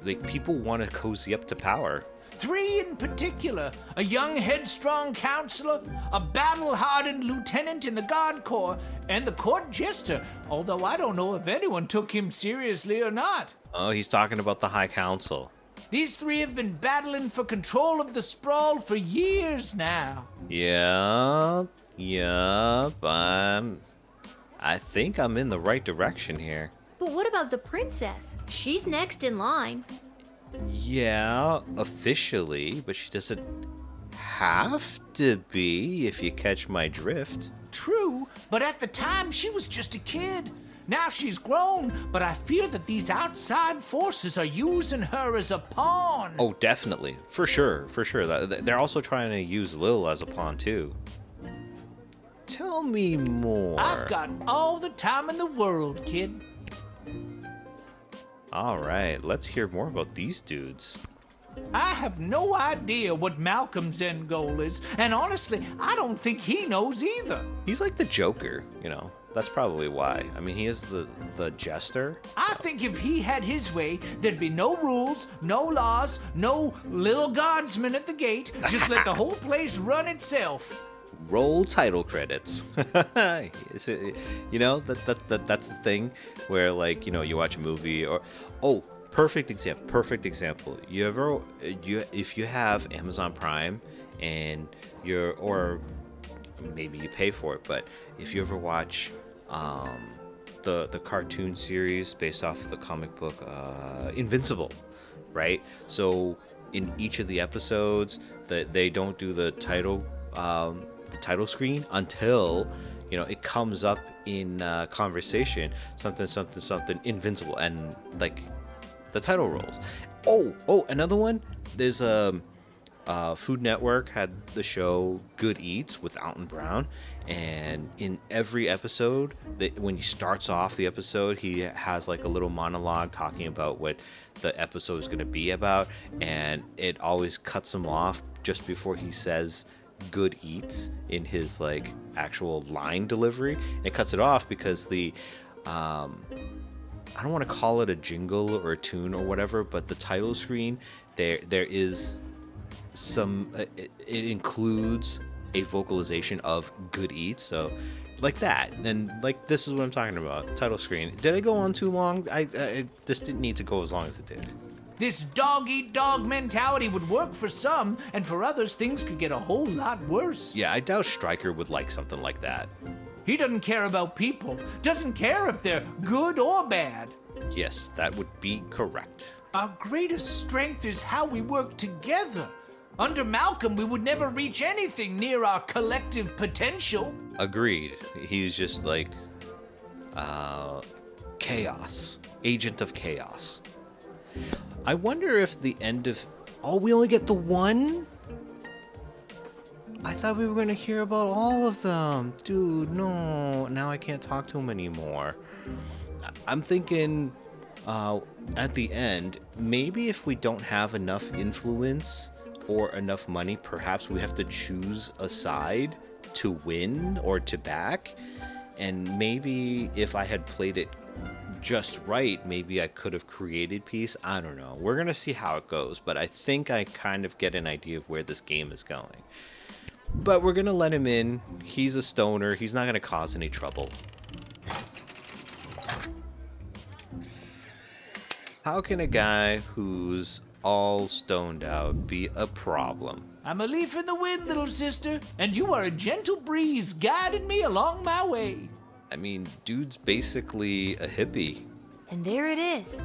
like, people want to cozy up to power. 3 in particular, a young headstrong counselor, a battle-hardened lieutenant in the Guard Corps, and the court jester, although I don't know if anyone took him seriously or not. Oh, he's talking about the High Council. These 3 have been battling for control of the sprawl for years now. Yeah, I think I'm in the right direction here. But what about the princess? She's next in line. Yeah, officially, but she doesn't have to be, if you catch my drift. True, but at the time she was just a kid. Now she's grown, but I fear that these outside forces are using her as a pawn. Oh, definitely. For sure. They're also trying to use Lil as a pawn, too. Tell me more. I've got all the time in the world, kid. All right, let's hear more about these dudes. I have no idea what Malcolm's end goal is, and honestly, I don't think he knows either. He's like the Joker, you know. That's probably why. I mean, he is the jester. I think if he had his way, there'd be no rules, no laws, no little guardsman at the gate. Just let the whole place run itself. Roll title credits. You know, that's the thing where, like, you know, you watch a movie or perfect example. If you have Amazon Prime and or maybe you pay for it, but if you ever watch the cartoon series based off of the comic book Invincible, right? So in each of the episodes that they don't do the title screen until, you know, it comes up in conversation, something Invincible, and like the title rolls. Oh, another one. There's Food Network had the show Good Eats with Alton Brown, and in every episode, when he starts off the episode, he has like a little monologue talking about what the episode is going to be about, and it always cuts him off just before he says Good Eats in his like actual line delivery. And it cuts it off because the I don't want to call it a jingle or a tune or whatever, but the title screen there is some it includes a vocalization of Good Eats, so like that. And like, this is what I'm talking about. Title screen. Did I go on too long? This didn't need to go as long as it did. This dog-eat-dog mentality would work for some, and for others, things could get a whole lot worse. Yeah, I doubt Stryker would like something like that. He doesn't care about people. Doesn't care if they're good or bad. Yes, that would be correct. Our greatest strength is how we work together. Under Malcolm, we would never reach anything near our collective potential. Agreed. He's just like chaos. Agent of chaos. I wonder if the end of... Oh, we only get the one? I thought we were going to hear about all of them. Dude, no. Now I can't talk to him anymore. I'm thinking at the end, maybe if we don't have enough influence or enough money, perhaps we have to choose a side to win or to back. And maybe if I had played it just right, maybe I could have created peace. I don't know. We're going to see how it goes, but I think I kind of get an idea of where this game is going. But we're going to let him in. He's a stoner. He's not going to cause any trouble. How can a guy who's all stoned out be a problem? I'm a leaf in the wind, little sister, and you are a gentle breeze guiding me along my way. I mean, dude's basically a hippie. And there it is.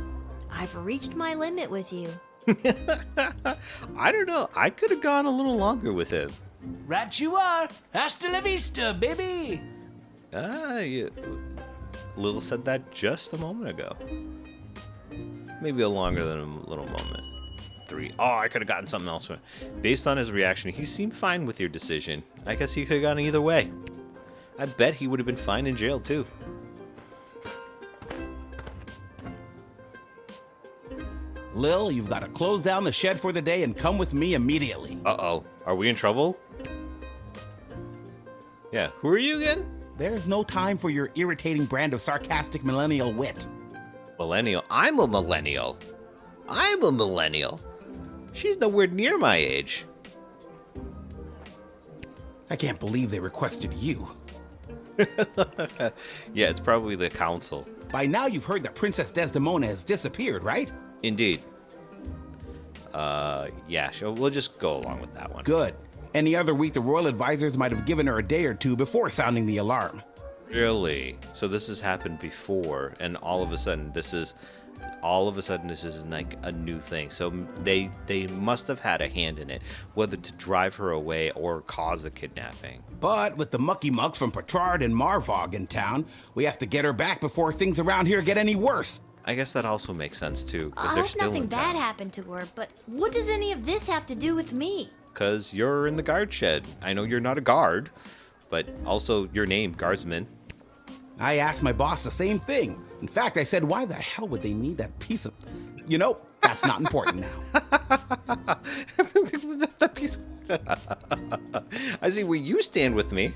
I've reached my limit with you. I don't know. I could have gone a little longer with him. Right you are. Hasta la vista, baby. Yeah. Lil said that just a moment ago. Maybe a longer than a little moment. 3. Oh, I could have gotten something else. Based on his reaction, he seemed fine with your decision. I guess he could have gone either way. I bet he would have been fine in jail, too. Lil, you've got to close down the shed for the day and come with me immediately. Uh-oh. Are we in trouble? Yeah. Who are you again? There's no time for your irritating brand of sarcastic millennial wit. Millennial? I'm a millennial. I'm a millennial. She's nowhere near my age. I can't believe they requested you. Yeah, it's probably the council. By now you've heard that Princess Desdemona has disappeared, right? Indeed. Yeah, we'll just go along with that one. Good. Any other week, the royal advisors might have given her a day or two before sounding the alarm. Really? So this has happened before, and all of a sudden this is like a new thing. So they must have had a hand in it, whether to drive her away or cause a kidnapping. But with the mucky mucks from Petrard and Marvog in town, we have to get her back before things around here get any worse. I guess that also makes sense too, I because they're hope still nothing in bad town. happened to her, but what does any of this have to do with me? Because you're in the guard shed. I know you're not a guard, but also your name, Guardsman. I asked my boss the same thing. In fact, I said, why the hell would they need that piece of... You know, that's not important now. That piece of... I see where you stand with me.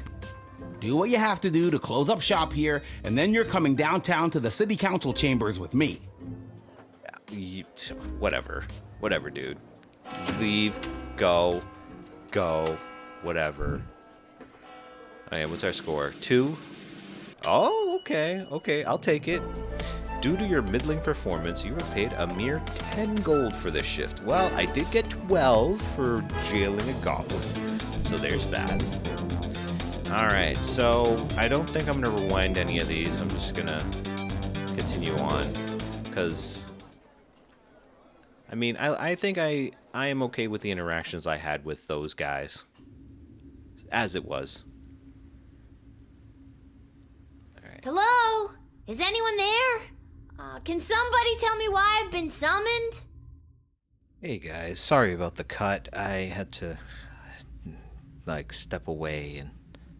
Do what you have to do to close up shop here, and then you're coming downtown to the city council chambers with me. Whatever, dude. Leave, go, whatever. Okay, what's our score? 2? Oh, okay, I'll take it. Due to your middling performance, you were paid a mere 10 gold for this shift. Well, I did get 12 for jailing a goblin, so there's that. Alright, so I don't think I'm going to rewind any of these. I'm just going to continue on, because... I mean, I think I am okay with the interactions I had with those guys, as it was. All right. Hello? Is anyone there? Can somebody tell me why I've been summoned? Hey guys, sorry about the cut. I had to, step away and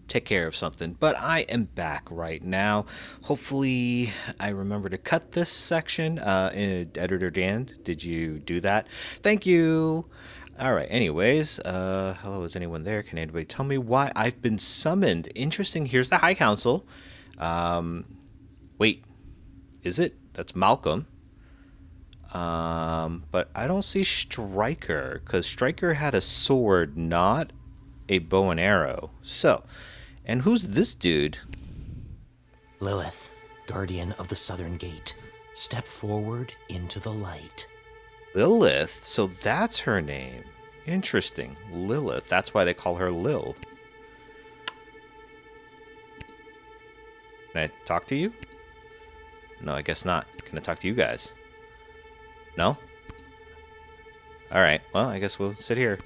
take care of something, but I am back right now. Hopefully I remember to cut this section. Editor Dan, did you do that? Thank you. All right, anyways, hello, is anyone there? Can anybody tell me why I've been summoned? Interesting. Here's the High Council. Wait, is it? That's Malcolm. But I don't see Striker, because Striker had a sword, not a bow and arrow. So, and who's this dude? Lilith, guardian of the southern gate. Step forward into the light. Lilith? So that's her name. Interesting. Lilith. That's why they call her Lil. Can I talk to you? No, I guess not. Can I talk to you guys? No? Alright, well, I guess we'll sit here.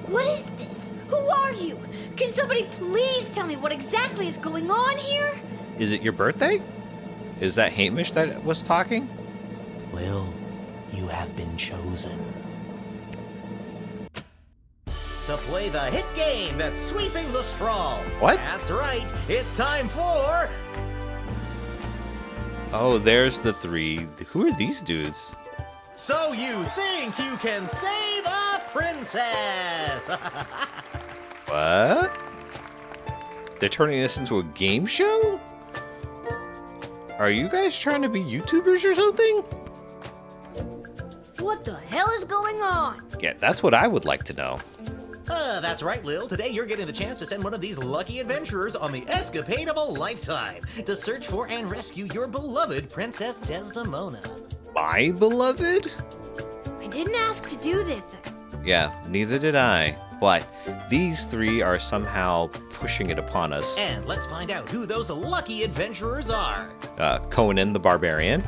What is this? Who are you? Can somebody please tell me what exactly is going on here? Is it your birthday? Is that Hamish that was talking? Lil, you have been chosen. To play the hit game that's sweeping the sprawl. What? That's right. It's time for Oh, there's the 3. Who are these dudes? So you think you can save a princess? What? They're turning this into a game show? Are you guys trying to be YouTubers or something? What the hell is going on? Yeah, that's what I would like to know. That's right, Lil. Today you're getting the chance to send one of these lucky adventurers on the escapade of a lifetime to search for and rescue your beloved Princess Desdemona. My beloved? I didn't ask to do this. Yeah, neither did I. But these 3 are somehow pushing it upon us. And let's find out who those lucky adventurers are. Conan the Barbarian.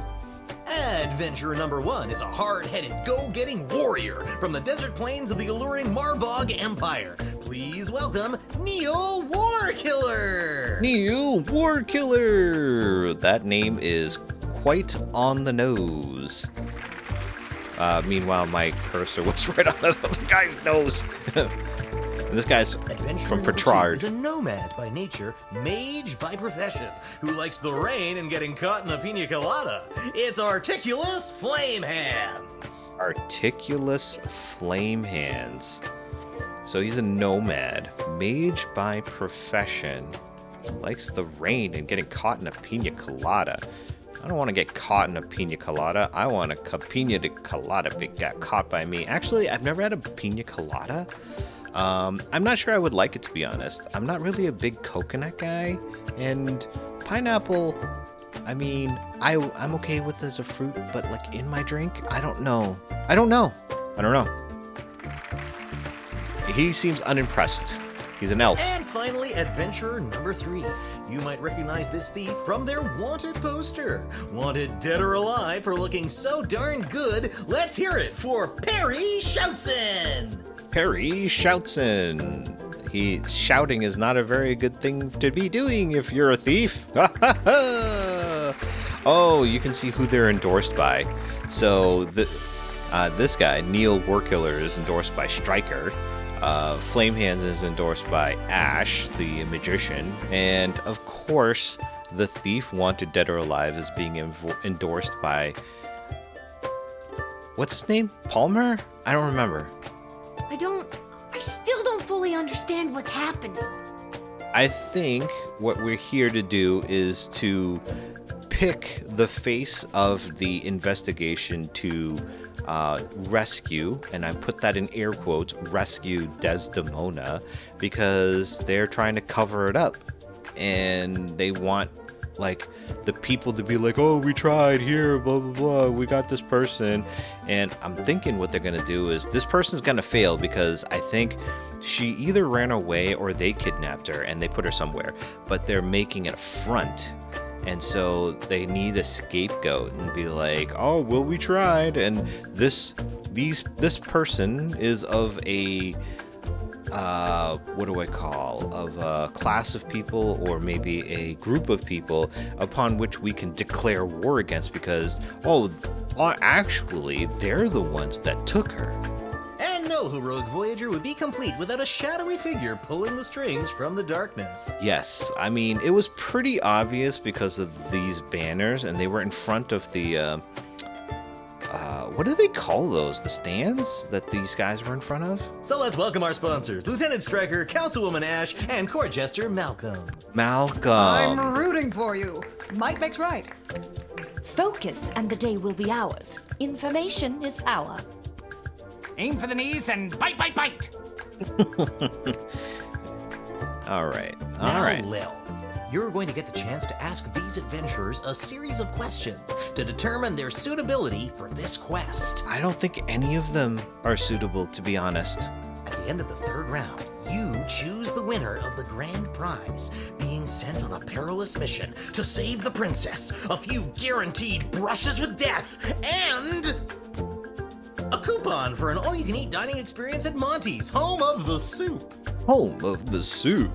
Adventurer number 1 is a hard-headed, go-getting warrior from the desert plains of the alluring Marvog Empire. Please welcome Neil Warkiller! Neil Warkiller! That name is quite on the nose. Meanwhile, my cursor was right on the guy's nose. And this guy's from Petrard. Is a nomad by nature, mage by profession, who likes the rain and getting caught in a pina colada. It's Articulous Flame Hands. Articulous Flame Hands. So he's a nomad, mage by profession, likes the rain and getting caught in a pina colada. I don't want to get caught in a pina colada. I want a pina colada be got caught by me. Actually, I've never had a pina colada. I'm not sure I would like it, to be honest. I'm not really a big coconut guy, and pineapple, I mean, I'm okay with as a fruit, but like in my drink, I don't know. He seems unimpressed. He's an elf. And finally, adventurer number 3. You might recognize this thief from their wanted poster. Wanted dead or alive for looking so darn good. Let's hear it for Perry Shoutson! Perry Shoutson. Shouting is not a very good thing to be doing if you're a thief. Oh, you can see who they're endorsed by. So this guy, Neil Warkiller, is endorsed by Stryker. Flame Hands is endorsed by Ash, the magician. And of course, the thief, wanted dead or alive, is being endorsed by... What's his name? Palmer? I don't remember. I still don't fully understand what's happening. I think what we're here to do is to pick the face of the investigation to rescue, and I put that in air quotes, rescue Desdemona, because they're trying to cover it up. And they want, like, the people to be like, oh, we tried here, blah, blah, blah, we got this person. And I'm thinking what they're going to do is this person's going to fail because I think she either ran away or they kidnapped her and they put her somewhere. But they're making it a front. And so they need a scapegoat and be like, oh, well, we tried. And this person is of a... what do I call, of a class of people or maybe a group of people upon which we can declare war against because, actually, they're the ones that took her. And no heroic voyager would be complete without a shadowy figure pulling the strings from the darkness. Yes, I mean, it was pretty obvious because of these banners, and they were in front of the, what do they call those? The stands that these guys were in front of? So let's welcome our sponsors, Lieutenant Stryker, Councilwoman Ash, and Court Jester Malcolm. I'm rooting for you. Might makes right. Focus and the day will be ours. Information is power. Aim for the knees and bite, bite, bite. All right. Now, Lil, you're going to get the chance to ask these adventurers a series of questions to determine their suitability for this quest. I don't think any of them are suitable, to be honest. At the end of the 3rd round, you choose the winner of the grand prize, being sent on a perilous mission to save the princess, a few guaranteed brushes with death, and a coupon for an all-you-can-eat dining experience at Monty's, home of the soup. Home of the soup?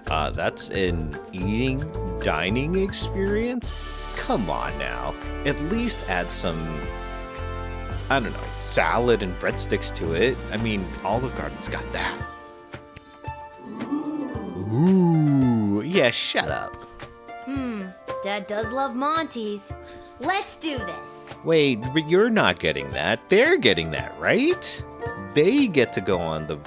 That's an dining experience? Come on now. At least add some, I don't know, salad and breadsticks to it. I mean, Olive Garden's got that. Ooh, yeah, shut up. Dad does love Monty's. Let's do this. Wait, but you're not getting that. They're getting that, right? They get to go on the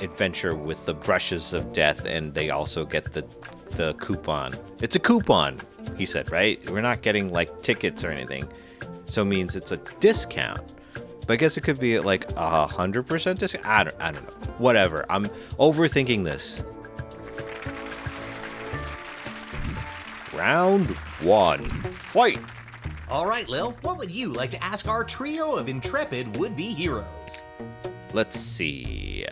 adventure with the brushes of death, and they also get the coupon. It's a coupon, he said, right? We're not getting like tickets or anything. So it means it's a discount. But I guess it could be like 100% discount. I don't know. Whatever. I'm overthinking this. Round 1. Fight! All right, Lil, what would you like to ask our trio of intrepid would-be heroes? Let's see.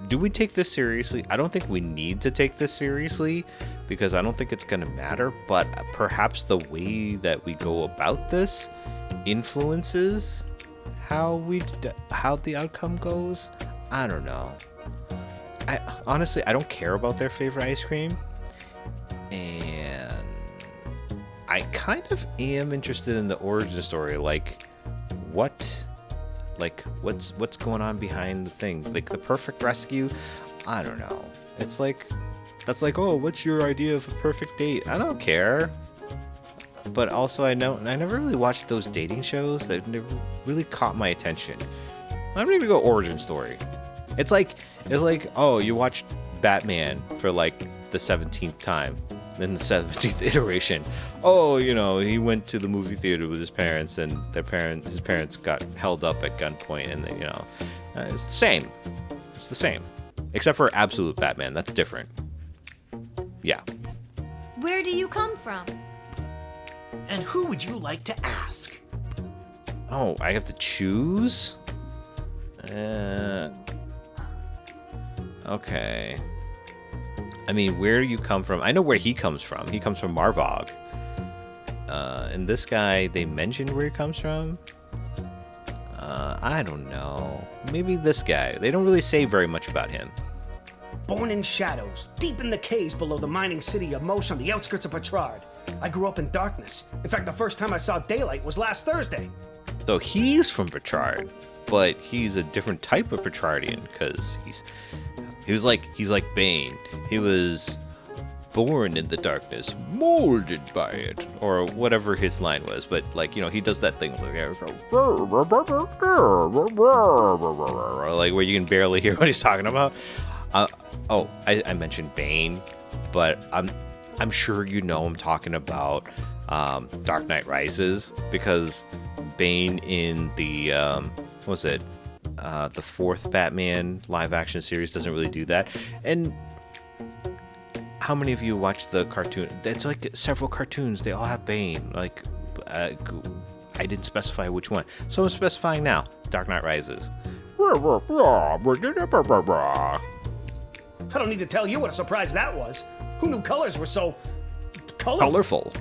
Do we take this seriously? I don't think we need to take this seriously because I don't think it's going to matter, but perhaps the way that we go about this influences how the outcome goes. I don't know. Honestly, I don't care about their favorite ice cream, and I kind of am interested in the origin story. What's going on behind the thing? Like the perfect rescue? I don't know. It's like, that's like, oh, what's your idea of a perfect date? I don't care. But also, I never really watched those dating shows that never really caught my attention. I'm gonna go origin story. It's like, oh, you watched Batman for like the 17th time, then the 17th iteration. Oh, he went to the movie theater with his parents, and his parents got held up at gunpoint, and it's the same. It's the same, except for Absolute Batman. That's different. Yeah. Where do you come from? And who would you like to ask? Oh, I have to choose? Okay. I mean, where do you come from? I know where he comes from. He comes from Marvog. And this guy, they mentioned where he comes from? I don't know. Maybe this guy. They don't really say very much about him. Born in shadows, deep in the caves below the mining city of Mosh on the outskirts of Petrard. I grew up in darkness. In fact, the first time I saw daylight was last Thursday. So he's from Petrard, but he's a different type of Petrardian because he's like Bane. He was born in the darkness, molded by it, or whatever his line was. But he does that thing like where you can barely hear what he's talking about. I mentioned Bane, but I'm sure I'm talking about Dark Knight Rises, because Bane in the the fourth Batman live action series doesn't really do that. And how many of you watched the cartoon? It's like several cartoons. They all have Bane. I didn't specify which one, so I'm specifying now. Dark Knight Rises. I don't need to tell you what a surprise that was. Who knew colors were so colorful?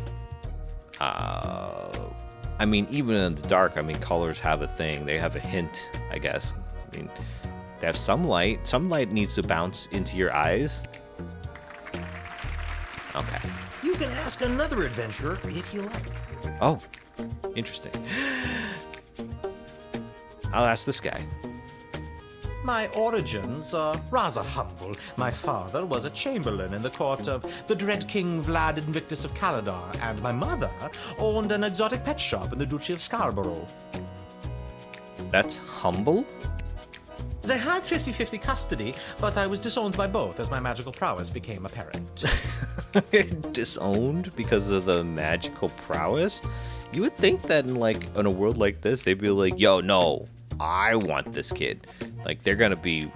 I mean, even in the dark, colors have a thing. They have a hint, I guess. They have some light. Some light needs to bounce into your eyes. Okay. You can ask another adventurer if you like. Oh, interesting. I'll ask this guy. My origins are rather humble. My father was a chamberlain in the court of the dread King Vlad Invictus of Caladar, and my mother owned an exotic pet shop in the Duchy of Scarborough. That's humble? They had 50-50 custody, but I was disowned by both as my magical prowess became apparent. Disowned because of the magical prowess? You would think that in a world like this, they'd be like, yo, no, I want this kid. They're gonna be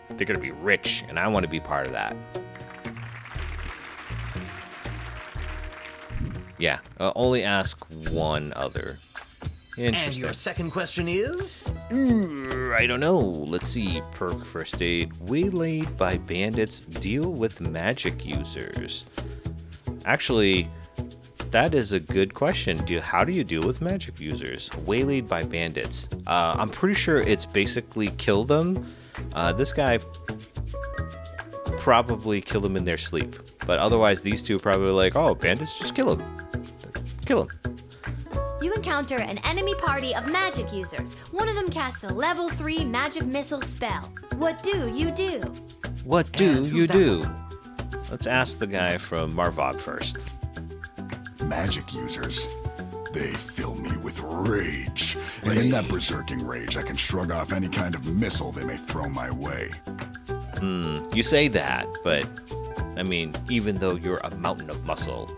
rich, and I want to be part of that. Yeah, only ask one other. Interesting. And your second question is? I don't know. Let's see. Perk first aid. Waylaid by bandits. Deal with magic users. Actually, that is a good question. How do you deal with magic users? Waylaid by bandits. I'm pretty sure it's basically kill them. This guy probably killed them in their sleep. But otherwise, these two are probably like, oh, bandits, just kill them. Kill them. You encounter an enemy party of magic users. One of them casts a level 3 magic missile spell. What do you do? What do you do? Let's ask the guy from Marvog first. Magic users. They fill me with rage. And in that berserking rage, I can shrug off any kind of missile they may throw my way. You say that, but, I mean, even though you're a mountain of muscle,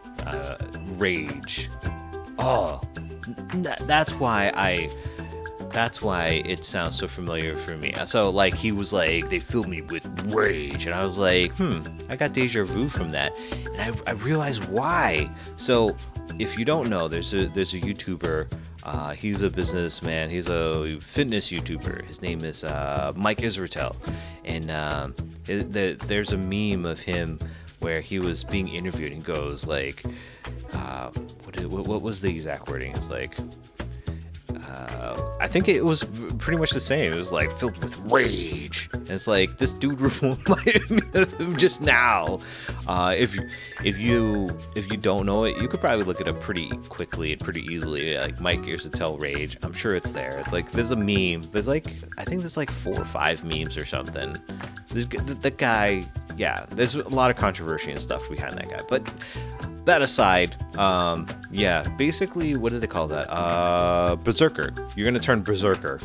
rage. Oh, that's why it sounds so familiar for me. So, like, he was like, they filled me with rage. And I was like, I got deja vu from that. And I realized why. So, if you don't know, there's a YouTuber. He's a businessman. He's a fitness YouTuber. His name is Mike Israetel. And there's a meme of him where he was being interviewed and goes, like, what was the exact wording? It's like, I think it was pretty much the same. It was like filled with rage. And it's like this dude reminded me of him just now. If you don't know it, you could probably look it up pretty quickly and pretty easily. Like Mike Israetel rage. I'm sure it's there. It's like there's a meme. There's like I think there's like 4 or 5 memes or something. The guy, yeah. There's a lot of controversy and stuff behind that guy, but. That aside, yeah, basically, what do they call that? Berserker. You're gonna turn Berserker.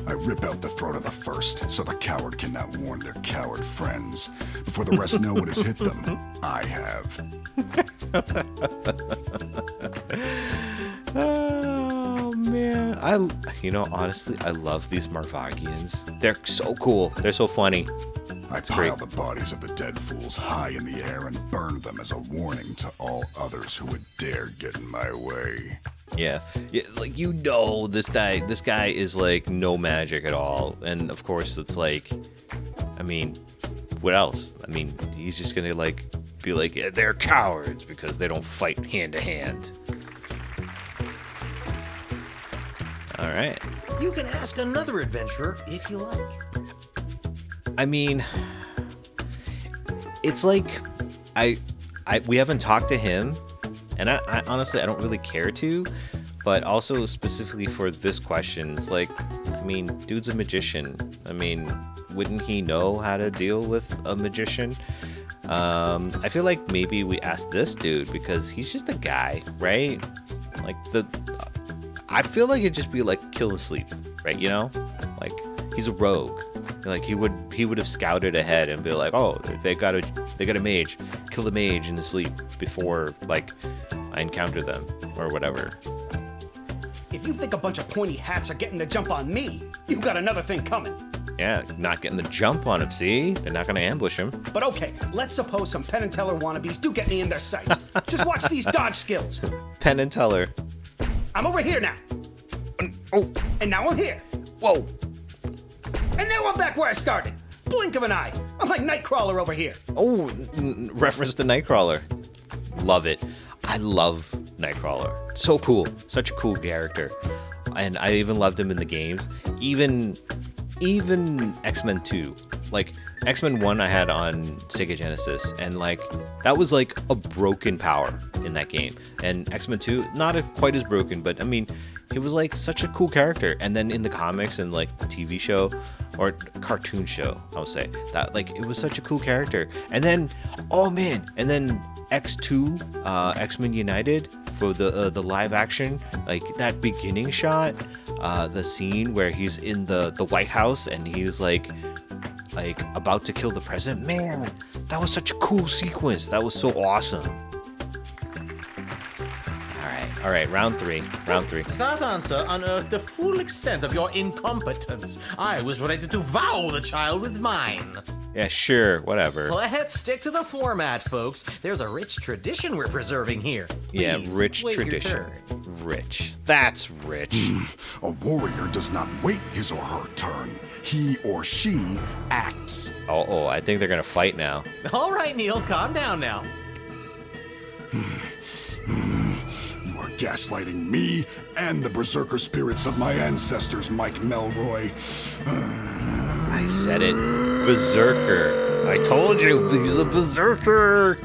I rip out the throat of the first, so the coward cannot warn their coward friends. Before the rest know what has hit them, I have. Oh, man. Honestly, I love these Marvogians. They're so cool. They're so funny. I pile the bodies of the dead fools high in the air and burn them as a warning to all others who would dare get in my way. Yeah, like this guy is like no magic at all, and of course it's like, I mean, what else? I mean, he's just gonna like be like, yeah, they're cowards because they don't fight hand to hand. All right. You can ask another adventurer if you like. I mean, it's like we haven't talked to him, and I honestly I don't really care to, but also specifically for this question, it's like, I mean, dude's a magician. I mean, wouldn't he know how to deal with a magician? I feel like maybe we asked this dude because he's just a guy, right? Like I feel like it'd just be like kill and sleep, right? You know, like he's a rogue. Like he would have scouted ahead and be like, oh, they got a mage, kill the mage in the sleep before like I encounter them or whatever. If you think a bunch of pointy hats are getting the jump on me, you got another thing coming. Yeah, not getting the jump on him. See, they're not gonna ambush him. But okay, let's suppose some Penn and Teller wannabes do get me in their sights. Just watch these dodge skills. Penn and Teller. I'm over here now. Oh, and now I'm here. Whoa. And now I'm back where I started. Blink of an eye. I'm like Nightcrawler over here. Oh, reference to Nightcrawler. Love it. I love Nightcrawler. So cool. Such a cool character. And I even loved him in the games. Even X-Men 2. Like, X-Men 1 I had on Sega Genesis. And, like, that was, like, a broken power in that game. And X-Men 2, not quite as broken, but, I mean, he was, like, such a cool character. And then in the comics and, like, the TV show, or cartoon show, I'll say, that, like, it was such a cool character. And then, oh, man, and then X2, X-Men United, for the live action, like, that beginning shot, the scene where he's in the White House and he was, like about to kill the president. Man, that was such a cool sequence. That was so awesome. All right, round three. That answer unearthed the full extent of your incompetence. I was ready to vow the child with mine. Yeah, sure, whatever. Let's stick to the format, folks. There's a rich tradition we're preserving here. Yeah, Please, rich wait your tradition. turn. Rich. That's rich. A warrior does not wait his or her turn. He or she acts. Oh, I think they're gonna fight now. All right, Neil, calm down now. You are gaslighting me and the berserker spirits of my ancestors, Mike Melroy. I said it. Berserker. I told you, he's a berserker.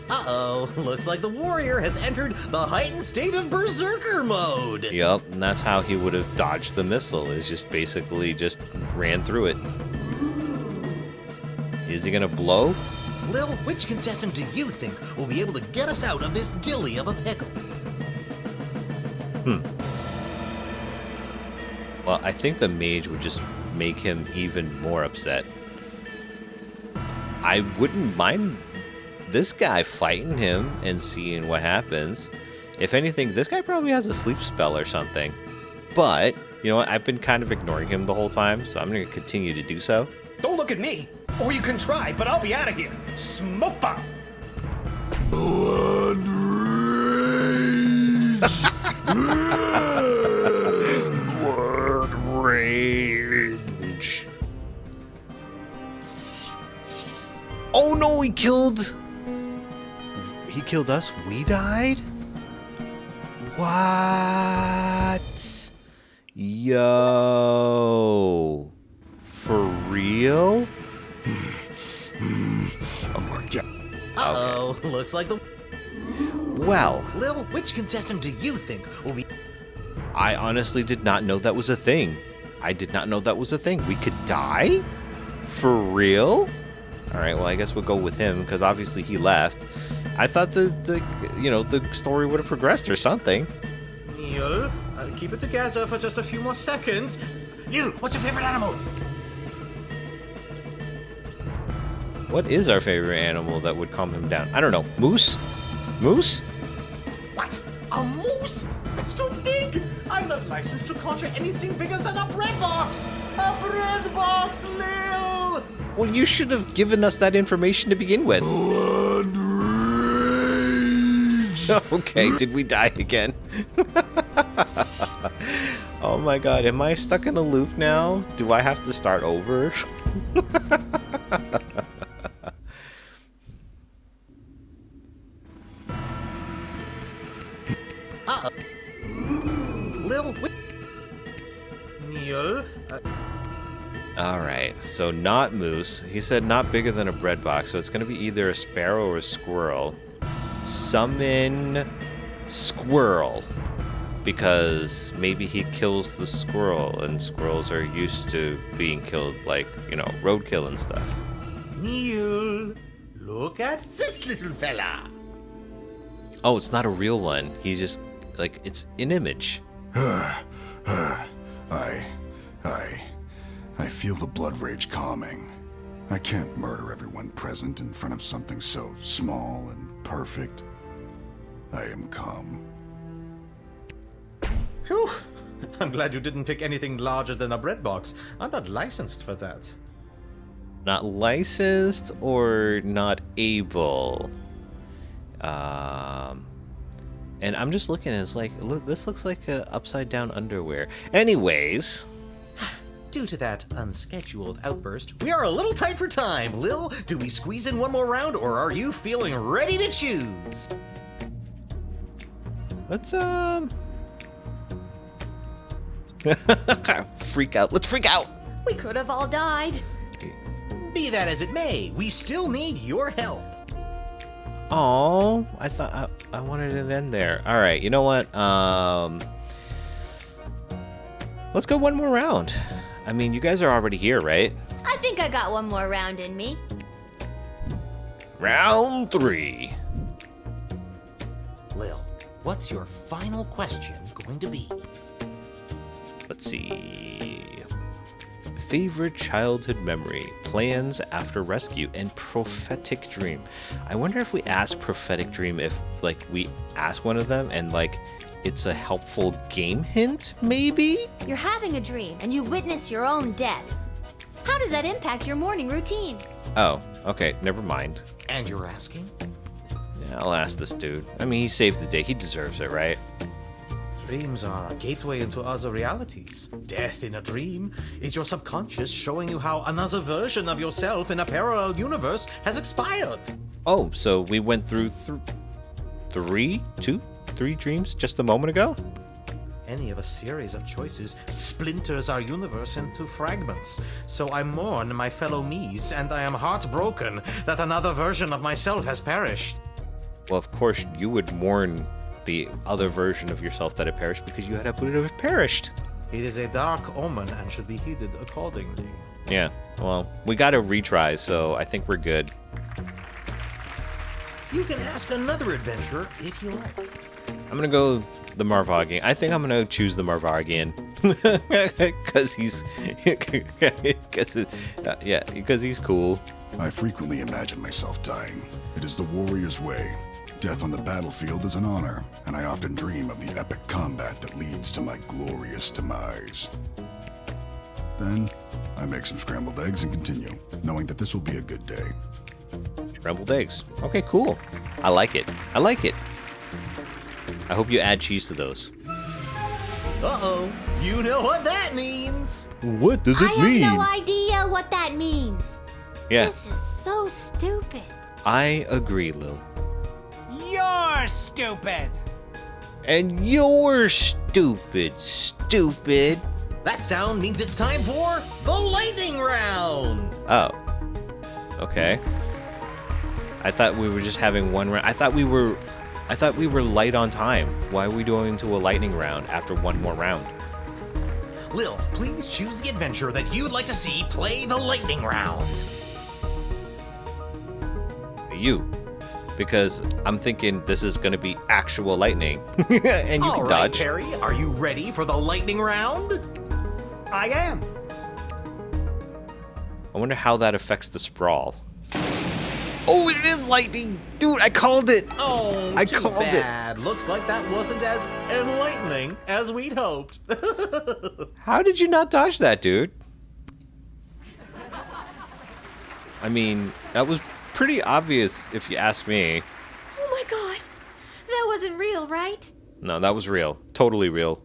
Uh-oh, looks like the warrior has entered the heightened state of berserker mode. Yep, and that's how he would have dodged the missile. Is just basically just ran through it. Is he gonna blow? Lil, which contestant do you think will be able to get us out of this dilly of a pickle? Well, I think the mage would just make him even more upset. I wouldn't mind this guy fighting him and seeing what happens. If anything, this guy probably has a sleep spell or something. But, you know what? I've been kind of ignoring him the whole time, so I'm going to continue to do so. Don't look at me. Or you can try, but I'll be out of here. Smoke bomb. Blood rage! Blood rage. Oh no, he killed us. We died? What? Yo. For real? Uh-oh, looks like the... Well, Lil, which contestant do you think will be... I honestly did not know that was a thing. I did not know that was a thing. We could die? For real? Alright, well, I guess we'll go with him, because obviously he left. I thought the story would have progressed or something. Neil, keep it together for just a few more seconds. Neil, what's your favorite animal? What is our favorite animal that would calm him down? I don't know. Moose? Moose? What? A moose? That's too big! I'm not licensed to conjure anything bigger than a bread box! A bread box, Lil! Well, you should have given us that information to begin with. Blood rage! Okay, did we die again? Oh my god, am I stuck in a loop now? Do I have to start over? Uh-oh. Lil, Neil, Alright, so not moose. He said not bigger than a bread box, so it's going to be either a sparrow or a squirrel. Summon squirrel. Because maybe he kills the squirrel, and squirrels are used to being killed, like, roadkill and stuff. Neil, look at this little fella. Oh, it's not a real one. He's just, it's an image. I feel the blood rage calming. I can't murder everyone present in front of something so small and perfect. I am calm. Phew. I'm glad you didn't pick anything larger than a bread box. I'm not licensed for that. Not licensed or not able? And I'm just looking at it, it's like, look, this looks like a upside down underwear. Anyways. Due to that unscheduled outburst, we are a little tight for time. Lil, do we squeeze in one more round, or are you feeling ready to choose? Let's, freak out. Let's freak out! We could have all died. Be that as it may, we still need your help. Oh, I thought I wanted it to end there. All right, you know what? Let's go one more round. I mean, you guys are already here, right? I think I got one more round in me. Round 3. Lil, what's your final question going to be? Let's see. Favorite childhood memory, plans after rescue, and prophetic dream. I wonder if we ask prophetic dream if, we ask one of them and, it's a helpful game hint, maybe? You're having a dream and you witness your own death. How does that impact your morning routine? Oh, okay, never mind. And you're asking? Yeah, I'll ask this dude. I mean, he saved the day. He deserves it, right? Dreams are a gateway into other realities. Death in a dream is your subconscious showing you how another version of yourself in a parallel universe has expired. Oh, so we went through three dreams just a moment ago? Any of a series of choices splinters our universe into fragments. So I mourn my fellow me's, and I am heartbroken that another version of myself has perished. Well, of course, you would mourn the other version of yourself that had perished because you would have perished. It is a dark omen and should be heeded accordingly. Yeah, well, we got to retry, so I think we're good. You can ask another adventurer if you like. I'm gonna go the Marvargian. I think I'm gonna choose the Marvargian because because he's cool. I frequently imagine myself dying. It is the warrior's way. Death on the battlefield is an honor, and I often dream of the epic combat that leads to my glorious demise. Then, I make some scrambled eggs and continue, knowing that this will be a good day. Scrambled eggs. Okay, cool. I like it. I like it. I hope you add cheese to those. Uh-oh, you know what that means. What does it mean? I have no idea what that means. Yeah. This is so stupid. I agree, Lil. You're stupid. And you're stupid, stupid. That sound means it's time for the lightning round. Oh. Okay. I thought we were just having one round. I thought we were light on time. Why are we going into a lightning round after one more round? Lil, please choose the adventure that you'd like to see play the lightning round. You. Because I'm thinking this is going to be actual lightning. And you All can right, dodge. Perry, are you ready for the lightning round? I am. I wonder how that affects the sprawl. Oh, it is lightning! Dude, I called it! Oh, I too called bad. Looks like that wasn't as enlightening as we'd hoped. How did you not dodge that, dude? I mean, that was pretty obvious if you ask me. Oh my god. That wasn't real, right? No, that was real. Totally real.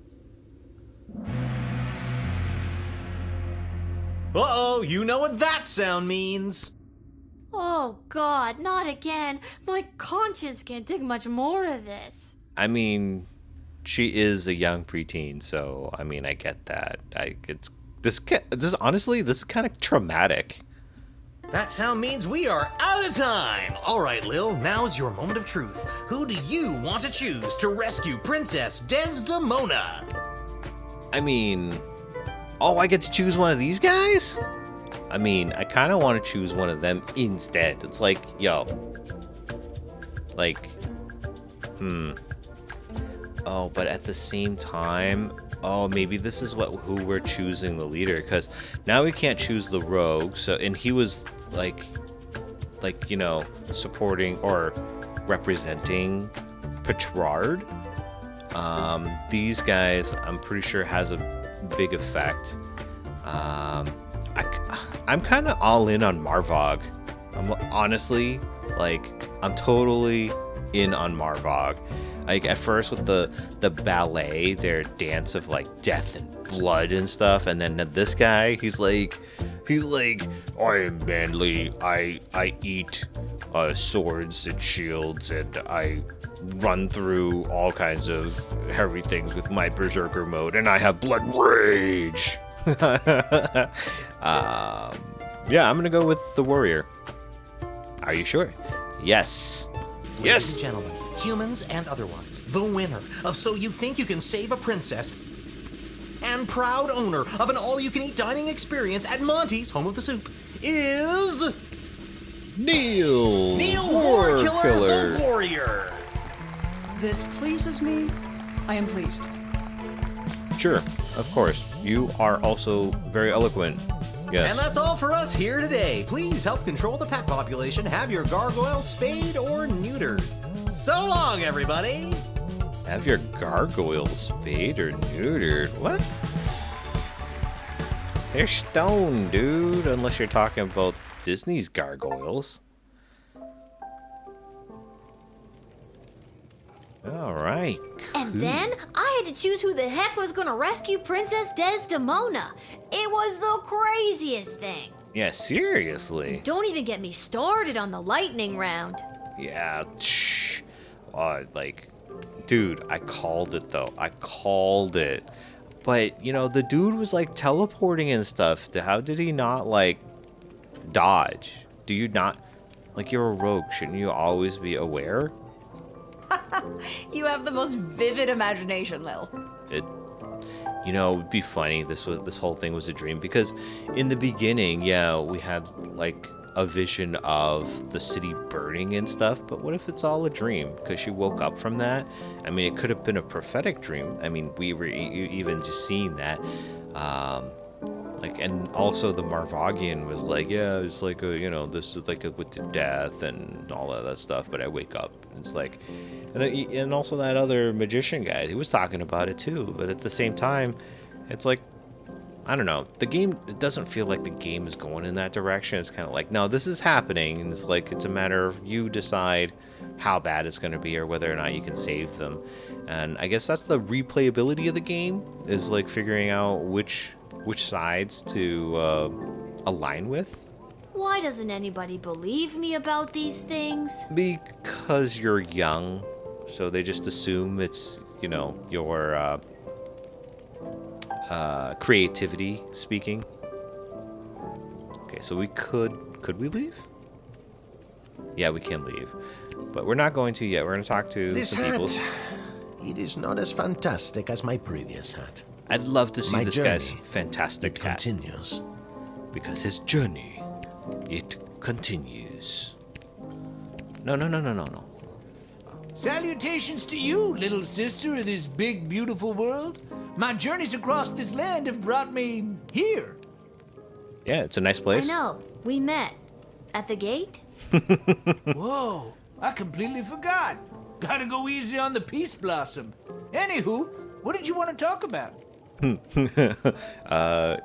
Uh-oh, you know what that sound means. Oh god, not again. My conscience can't take much more of this. I mean, she is a young preteen, so I mean, I get that. Honestly, this is kind of traumatic. That sound means we are out of time. All right, Lil, now's your moment of truth. Who do you want to choose to rescue Princess Desdemona? I mean, oh, I get to choose one of these guys? I mean, I kind of want to choose one of them instead. It's like, yo. Like, Oh, but at the same time, oh, maybe this is who we're choosing the leader, because now we can't choose the rogue. So, and he was like, you know, supporting or representing Petrard. These guys, I'm pretty sure has a big effect. I'm kind of all in on Marvog. I'm honestly, like, I'm totally in on Marvog. Like, at first with the ballet, their dance of like death and blood and stuff, and then this guy, he's like, I am manly. I eat swords and shields, and I run through all kinds of heavy things with my berserker mode, and I have blood rage. Yeah, I'm gonna go with the warrior. Are you sure? Yes. Ladies and gentlemen, humans and otherwise, the winner of So You Think You Can Save a Princess and proud owner of an all-you-can-eat dining experience at Monty's Home of the Soup is... Neil Warkiller the Warrior. This pleases me. I am pleased. Sure, of course. You are also very eloquent. Yes. And that's all for us here today. Please help control the pet population. Have your gargoyles spayed or neutered. So long, everybody. Have your gargoyles spayed or neutered? What? They're stone, dude. Unless you're talking about Disney's gargoyles. All right. And then I had to choose who the heck was gonna rescue Princess Desdemona. It was the craziest thing. Yeah, seriously. Don't even get me started on the lightning round. Yeah. Like, dude, I called it though. I called it. But, you know, the dude was like teleporting and stuff. How did he not like dodge? Do you not, like, you're a rogue, shouldn't you always be aware? You have the most vivid imagination, Lil. You know, it'd be funny. This whole thing was a dream, because in the beginning, yeah, we had like a vision of the city burning and stuff, but what if it's all a dream? Because she woke up from that. I mean, it could have been a prophetic dream. I mean, we were even just seeing that. And also the Marvogian was like, yeah, it's like this is like with the death and all of that stuff. But I wake up, it's like, and also that other magician guy, he was talking about it too. But at the same time, it's like, I don't know. The game, it doesn't feel like the game is going in that direction. It's kind of like, no, this is happening, and it's like it's a matter of you decide how bad it's going to be or whether or not you can save them. And I guess that's the replayability of the game, is like figuring out which sides to align with. Why doesn't anybody believe me about these things? Because you're young, so they just assume it's, your creativity speaking. Okay, so we could we leave? Yeah, we can leave, but we're not going to yet. We're going to talk to this some people. It is not as fantastic as my previous hat. I'd love to see My this journey, guy's fantastic hat. Continues. Because his journey, it continues. No. Salutations to you, little sister of this big, beautiful world. My journeys across this land have brought me here. Yeah, it's a nice place. I know. We met. At the gate? Whoa, I completely forgot. Gotta go easy on the Peace Blossom. Anywho, what did you want to talk about?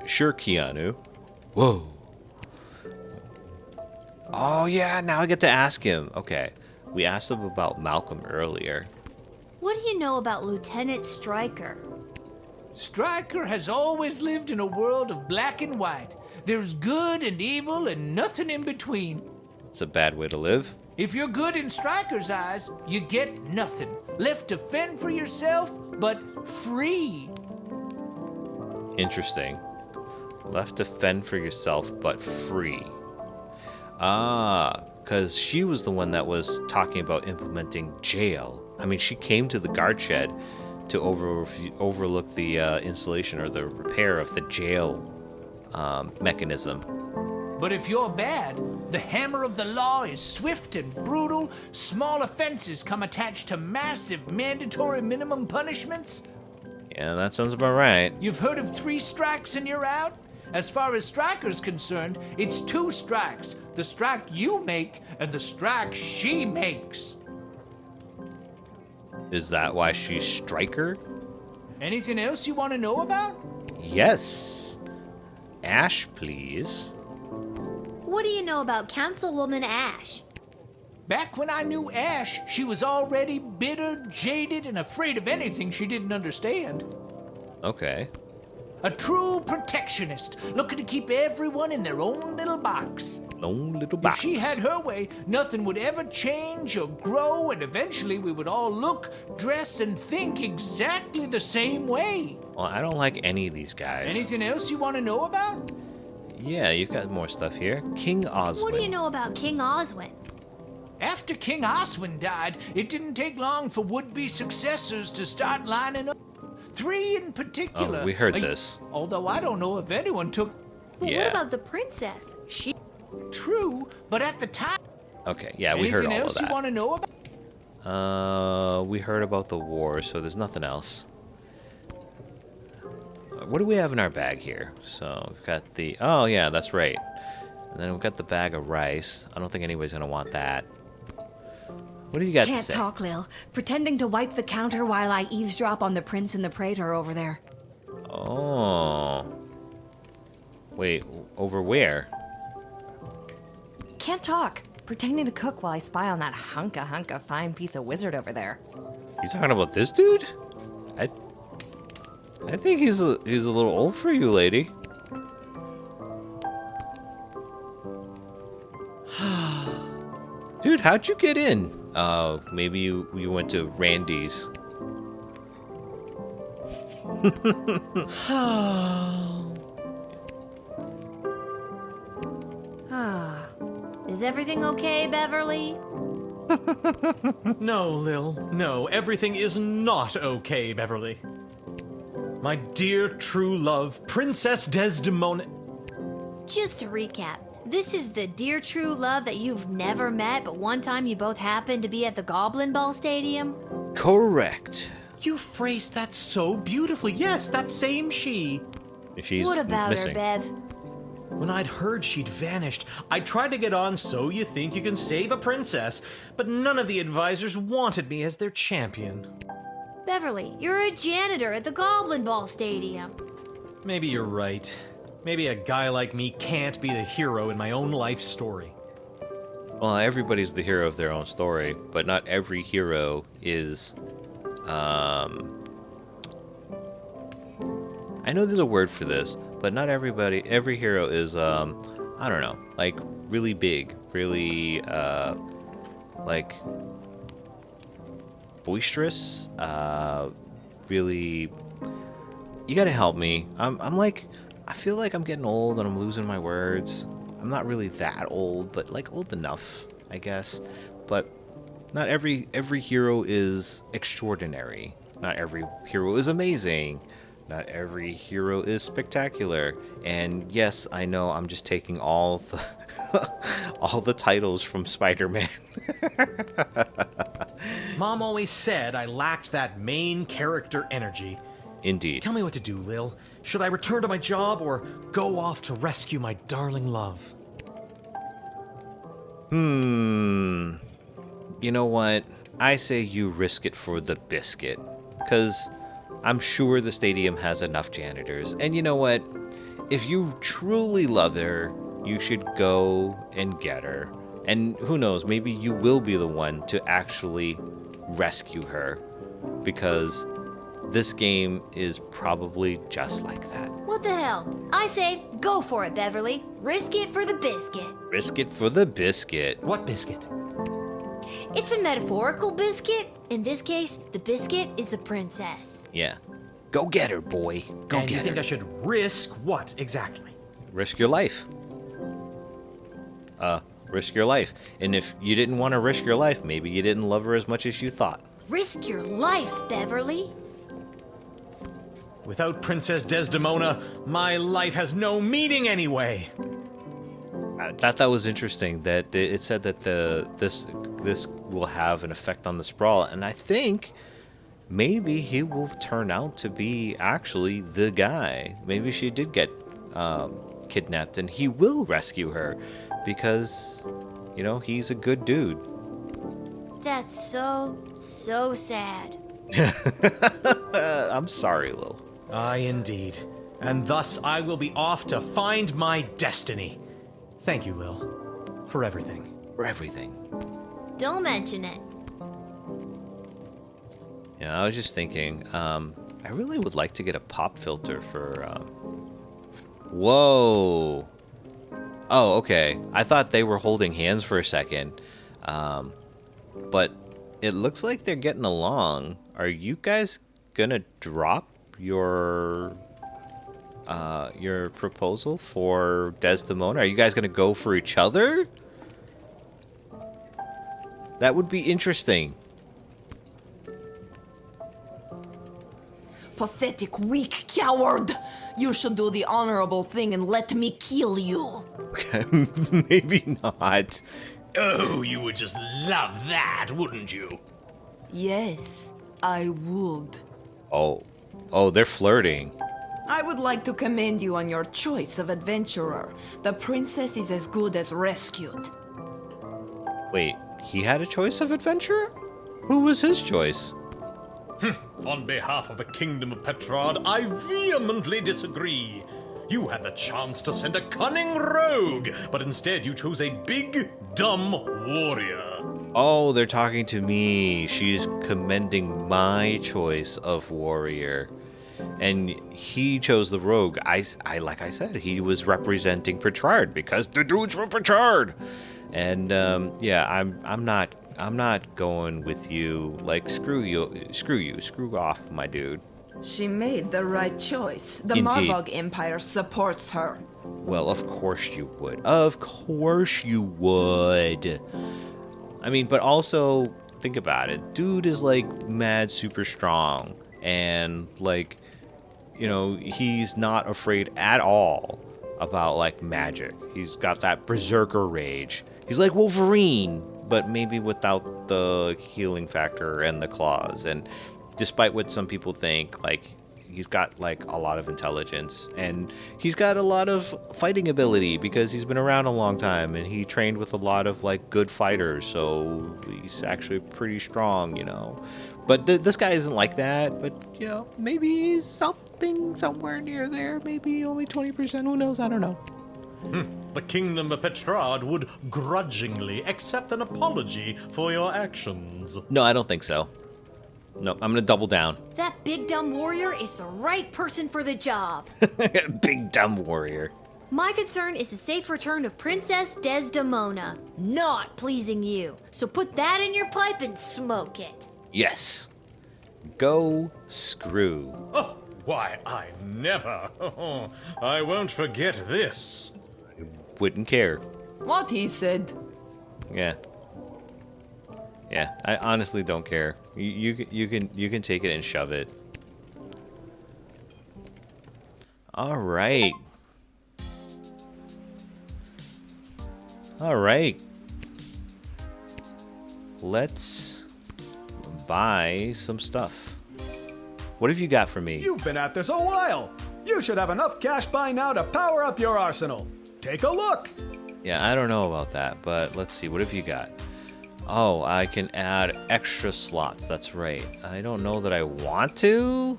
Sure, Keanu. Whoa. Oh, yeah, now I get to ask him. Okay, we asked him about Malcolm earlier. What do you know about Lieutenant Stryker? Stryker has always lived in a world of black and white. There's good and evil and nothing in between. It's a bad way to live. If you're good in Stryker's eyes, you get nothing. Left to fend for yourself, but free. Interesting. Left to fend for yourself, but free. Ah, because she was the one that was talking about implementing jail. I mean, she came to the guard shed to overlook the installation or the repair of the jail mechanism. But if you're bad, the hammer of the law is swift and brutal. Small offenses come attached to massive mandatory minimum punishments. Yeah, that sounds about right. You've heard of 3 strikes and you're out? As far as Stryker's concerned, it's 2 strikes. The strike you make and the strike she makes. Is that why she's Stryker? Anything else you want to know about? Yes. Ash, please. What do you know about Councilwoman Ash? Back when I knew Ash, she was already bitter, jaded, and afraid of anything she didn't understand. Okay. A true protectionist, looking to keep everyone in their own little box. Own little box. If she had her way, nothing would ever change or grow, and eventually we would all look, dress, and think exactly the same way. Well, I don't like any of these guys. Anything else you want to know about? Yeah, you've got more stuff here. King Oswin. What do you know about King Oswin? After King Oswin died, it didn't take long for would-be successors to start lining up. 3 in particular. Oh, we heard this. Although I don't know if anyone took... But what about the princess? She... True, but at the time... Okay, yeah, we heard all of that. Anything else you want to know about? We heard about the war, so there's nothing else. What do we have in our bag here? So we've got the... Oh, yeah, that's right. And then we've got the bag of rice. I don't think anybody's going to want that. What do you got to say? Can't talk, Lil. Pretending to wipe the counter while I eavesdrop on the prince and the praetor over there. Oh. Wait, over where? Can't talk. Pretending to cook while I spy on that hunka fine piece of wizard over there. You talking about this dude? I think he's a little old for you, lady. Dude, how'd you get in? Maybe you went to Randy's. Is everything okay, Beverly? No, Lil. No, everything is not okay, Beverly. My dear true love, Princess Desdemona... Just to recap, This is the dear true love that you've never met, but one time you both happened to be at the Goblin Ball Stadium? Correct. You phrased that so beautifully. Yes, that same she. She's What about missing. her, Bev? When I'd heard she'd vanished, I tried to get on So You Think You Can Save a Princess, but none of the advisors wanted me as their champion. Beverly, you're a janitor at the Goblin Ball Stadium. Maybe you're right. Maybe a guy like me can't be the hero in my own life story. Well, everybody's the hero of their own story, but not every hero is, I know there's a word for this, but not every hero is, I don't know, like, really big, really, like, boisterous, really, you gotta help me. I'm like, I feel like I'm getting old and I'm losing my words. I'm not really that old, but like old enough, I guess. But not every hero is extraordinary. Not every hero is amazing. Not every hero is spectacular. And yes, I know I'm just taking all the all the titles from Spider-Man. Mom always said I lacked that main character energy. Indeed. Tell me what to do, Lil. Should I return to my job or go off to rescue my darling love? You know what? I say you risk it for the biscuit. Because I'm sure the stadium has enough janitors. And you know what? If you truly love her, you should go and get her. And who knows, maybe you will be the one to actually rescue her. Because this game is probably just like that. What the hell? I say, go for it, Beverly. Risk it for the biscuit. Risk it for the biscuit. What biscuit? It's a metaphorical biscuit. In this case, the biscuit is the princess. Yeah. Go get her, boy. Go And get you think her. I should risk what exactly? Risk your life. Risk your life. And if you didn't want to risk your life, maybe you didn't love her as much as you thought. Risk your life, Beverly. Without Princess Desdemona, my life has no meaning anyway. I thought that was interesting that it said that this will have an effect on the sprawl, and I think maybe he will turn out to be actually the guy. Maybe she did get kidnapped, and he will rescue her because, you know, he's a good dude. That's so sad. I'm sorry, Lil. Aye, indeed. And thus I will be off to find my destiny. Thank you, Lil, for everything. For everything. Don't mention it. Yeah, I was just thinking, I really would like to get a pop filter for, Whoa! Oh, okay. I thought they were holding hands for a second. But it looks like they're getting along. Are you guys gonna drop your proposal for Desdemona? Are you guys gonna go for each other? That would be interesting. Pathetic, weak coward! You should do the honorable thing and let me kill you. Maybe not. Oh, you would just love that, wouldn't you? Yes, I would. Oh, they're flirting. I would like to commend you on your choice of adventurer. The princess is as good as rescued. Wait, he had a choice of adventurer? Who was his choice? On behalf of the Kingdom of Petrard, I vehemently disagree. You had the chance to send a cunning rogue, but instead you chose a big, dumb warrior. Oh, they're talking to me. She's commending my choice of warrior. And he chose the rogue. I like I said, he was representing Petrard because the dude's from Petrard. And yeah, I'm not going with you. Like screw off, my dude. She made the right choice. The Indeed. Marvog Empire supports her. Well, of course you would. Of course you would. I mean, but also think about it. Dude is like mad super strong and like, you know, he's not afraid at all about like magic. He's got that berserker rage. He's like Wolverine, but maybe without the healing factor and the claws. And despite what some people think, like he's got like a lot of intelligence and he's got a lot of fighting ability because he's been around a long time and he trained with a lot of like good fighters. So he's actually pretty strong, you know. But this guy isn't like that. But, you know, maybe he's something somewhere near there. Maybe only 20%. Who knows? I don't know. The Kingdom of Petrard would grudgingly accept an apology for your actions. No, I don't think so. No, I'm going to double down. That big dumb warrior is the right person for the job. Big dumb warrior. My concern is the safe return of Princess Desdemona, not pleasing you. So put that in your pipe and smoke it. Yes. Go screw. Oh, why, I never. I won't forget this. Wouldn't care. What he said. Yeah. Yeah, I honestly don't care. You can take it and shove it. All right. All right. Let's buy some stuff. What have you got for me? You've been at this a while. You should have enough cash by now to power up your arsenal. Take a look. Yeah, I don't know about that, but let's see. What have you got? Oh, I can add extra slots. That's right. I don't know that I want to,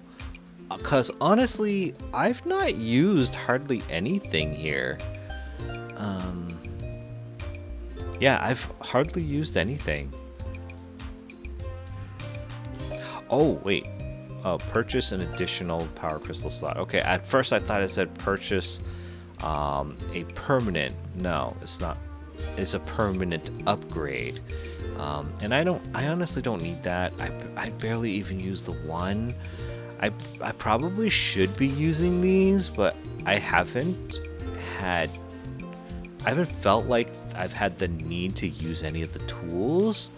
because honestly, I've not used hardly anything here. Yeah, I've hardly used anything. Oh, wait. Purchase an additional power crystal slot. Okay, at first I thought it said purchase a permanent. No, it's not. It's a permanent upgrade. And I honestly don't need that. I barely even use the one. I probably should be using these, but I haven't felt like I've had the need to use any of the tools.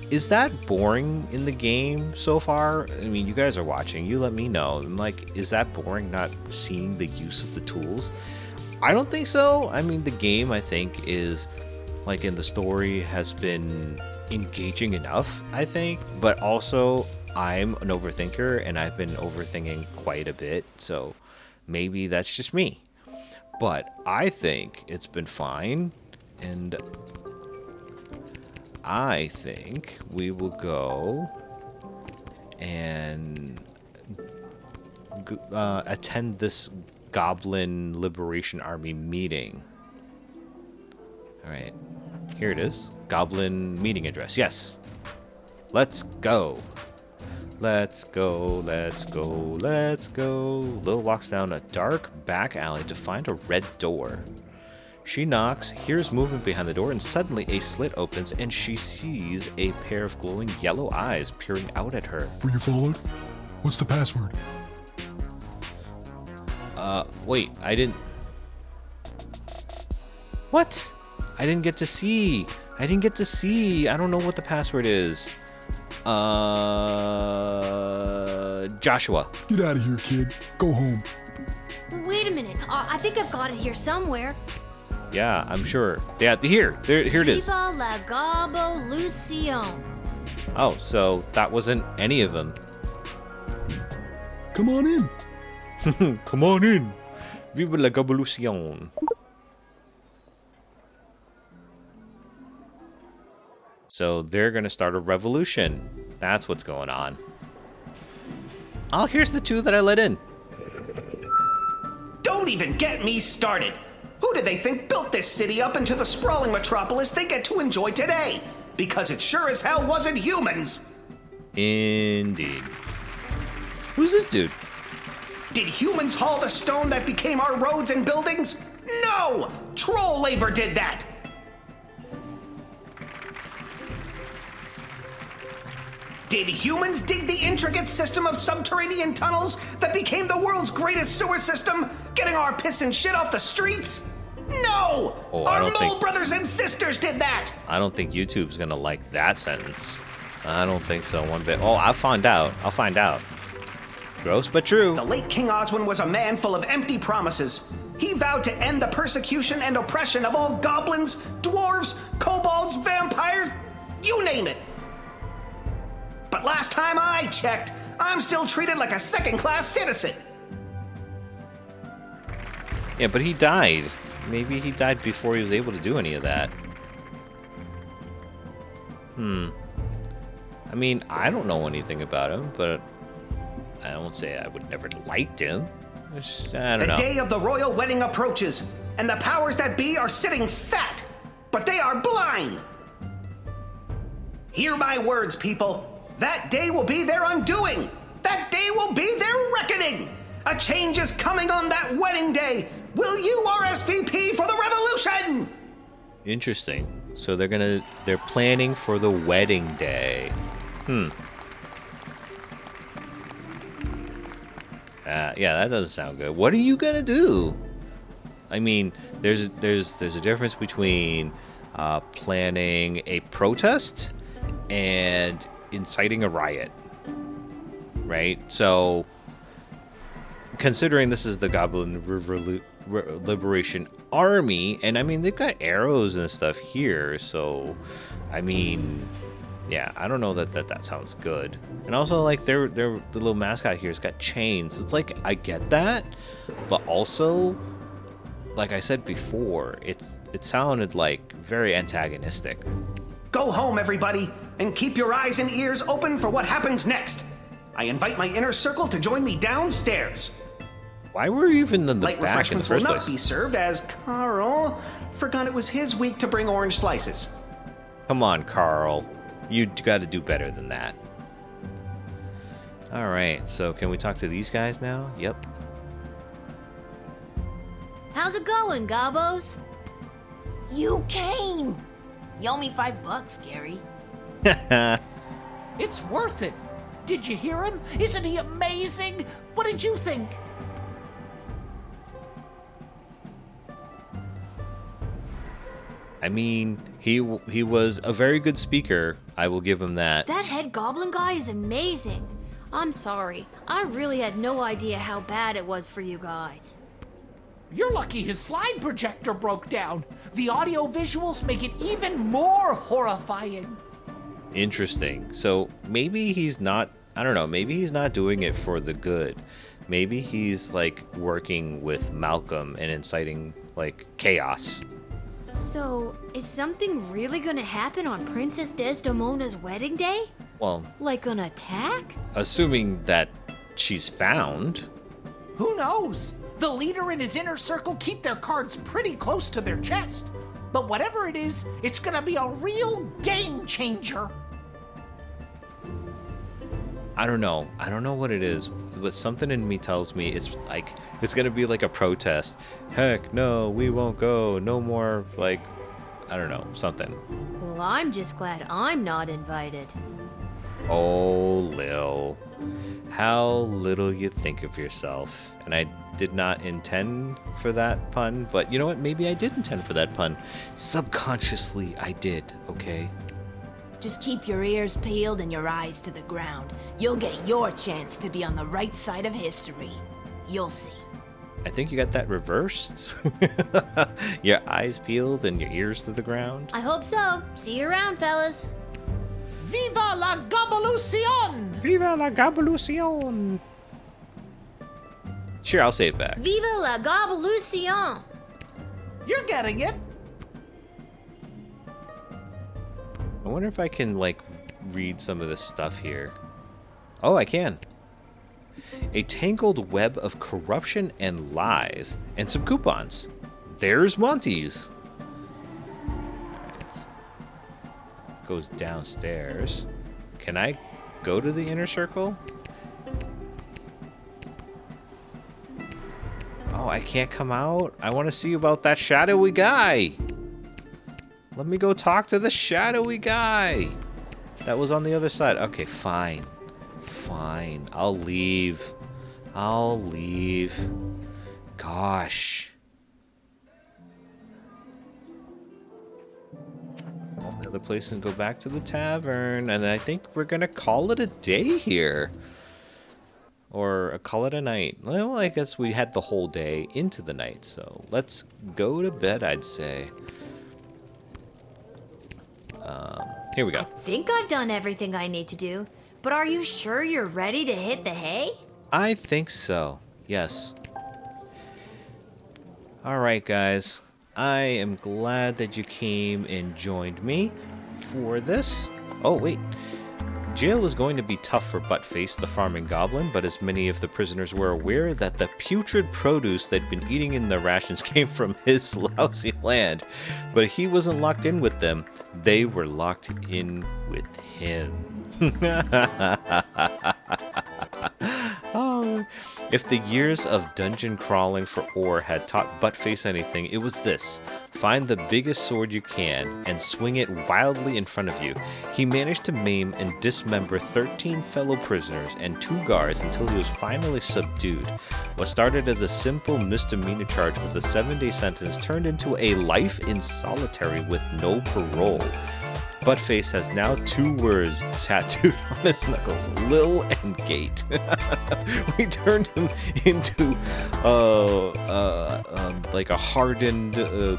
Is that boring in the game so far? I mean, you guys are watching. You let me know. I'm like, is that boring not seeing the use of the tools? I don't think so. I mean, the game, I think, is, like, in the story has been engaging enough, I think. But also, I'm an overthinker, and I've been overthinking quite a bit. So maybe that's just me. But I think it's been fine, and I think we will go and attend this Goblin Liberation Army meeting. All right, here it is. Goblin meeting address. Yes. Let's go. Let's go, let's go, let's go. Lil walks down a dark back alley to find a red door. She knocks, hears movement behind the door, and suddenly a slit opens and she sees a pair of glowing yellow eyes peering out at her. Were you followed? What's the password? Wait, I didn't... What? I didn't get to see. I don't know what the password is. Joshua. Get out of here, kid. Go home. Wait a minute. I think I've got it here somewhere. Yeah, I'm sure. Yeah, here it is. Viva la Gobolution. Oh, so that wasn't any of them. Come on in. Come on in. Viva la Gobolution. So they're going to start a revolution. That's what's going on. Oh, here's the two that I let in. Don't even get me started. Who do they think built this city up into the sprawling metropolis they get to enjoy today? Because it sure as hell wasn't humans. Indeed. Who's this dude? Did humans haul the stone that became our roads and buildings? No! Troll labor did that! Did humans dig the intricate system of subterranean tunnels that became the world's greatest sewer system, getting our piss and shit off the streets? No! Oh, our mole brothers and sisters did that! I don't think YouTube's gonna like that sentence. I don't think so one bit. Oh, I'll find out. Gross but true. The late King Oswin was a man full of empty promises. He vowed to end the persecution and oppression of all goblins, dwarves, kobolds, vampires, you name it. But last time I checked, I'm still treated like a second-class citizen. Yeah, but he died. Maybe he died before he was able to do any of that. I mean, I don't know anything about him, but I won't say I would never liked him. I don't know. The day of the royal wedding approaches, and the powers that be are sitting fat, but they are blind. Hear my words, people. That day will be their undoing. That day will be their reckoning. A change is coming on that wedding day. Will you RSVP for the revolution? Interesting. So they're planning for the wedding day. Yeah, that doesn't sound good. What are you gonna do? I mean, there's a difference between planning a protest and inciting a riot, right? So, considering this is the Goblin Liberation Army, and I mean they've got arrows and stuff here, so I mean, yeah, I don't know that sounds good. And also, like, the little mascot here's got chains. It's like, I get that, but also, like I said before, it sounded like very antagonistic. Go home, everybody, and keep your eyes and ears open for what happens next. I invite my inner circle to join me downstairs. Why were you even in the Light back in the refreshments first will not place? be served, as Carl forgot it was his week to bring orange slices. Come on, Carl. You got to do better than that. All right, so can we talk to these guys now? Yep. How's it going, Gobos? You came! You owe me $5, Gary. It's worth it. Did you hear him? Isn't he amazing? What did you think? I mean, he was a very good speaker. I will give him that. That head goblin guy is amazing. I'm sorry. I really had no idea how bad it was for you guys. You're lucky his slide projector broke down. The audio visuals make it even more horrifying. Interesting. So maybe he's not, I don't know, maybe he's not doing it for the good. Maybe he's like working with Malcolm and inciting like chaos. So, is something really gonna happen on Princess Desdemona's wedding day? Well, Like an attack? assuming that she's found. Who knows? The leader and his inner circle keep their cards pretty close to their chest. But whatever it is, it's gonna be a real game changer. I don't know. I don't know what it is, but something in me tells me it's gonna be like a protest. Heck no, we won't go. No more, like, I don't know, something. Well, I'm just glad I'm not invited. Oh, Lil. How little you think of yourself. And I did not intend for that pun, but you know what? Maybe I did intend for that pun. Subconsciously, I did, okay? Just keep your ears peeled and your eyes to the ground. You'll get your chance to be on the right side of history. You'll see. I think you got that reversed. Your eyes peeled and your ears to the ground. I hope so. See you around, fellas. Viva la Gabelucion! Viva la Gabelucion! Sure, I'll say it back. Viva la Gabelucion! You're getting it. I wonder if I can, like, read some of this stuff here. Oh, I can. A tangled web of corruption and lies, and some coupons. There's Monty's. Alright, goes downstairs. Can I go to the inner circle? Oh, I can't come out? I want to see about that shadowy guy. Let me go talk to the shadowy guy. That was on the other side. Okay, fine. Fine. I'll leave. I'll leave. Gosh. Another place and go back to the tavern. And I think we're going to call it a day here. Or call it a night. Well, I guess we had the whole day into the night, so let's go to bed, I'd say. Here we go. I think I've done everything I need to do, but are you sure you're ready to hit the hay? I think so, yes. Alright, guys. I am glad that you came and joined me for this. Oh, wait. Jail was going to be tough for Buttface, the farming goblin, but as many of the prisoners were aware that the putrid produce they'd been eating in the rations came from his lousy land. But he wasn't locked in with them. They were locked in with him. Oh, if the years of dungeon crawling for ore had taught Buttface anything, it was this. Find the biggest sword you can and swing it wildly in front of you. He managed to maim and dismember 13 fellow prisoners and 2 guards until he was finally subdued. What started as a simple misdemeanor charge with a 7-day sentence turned into a life in solitary with no parole. Buttface has now 2 words tattooed on his knuckles: Lil and Gate. We turned him into like a hardened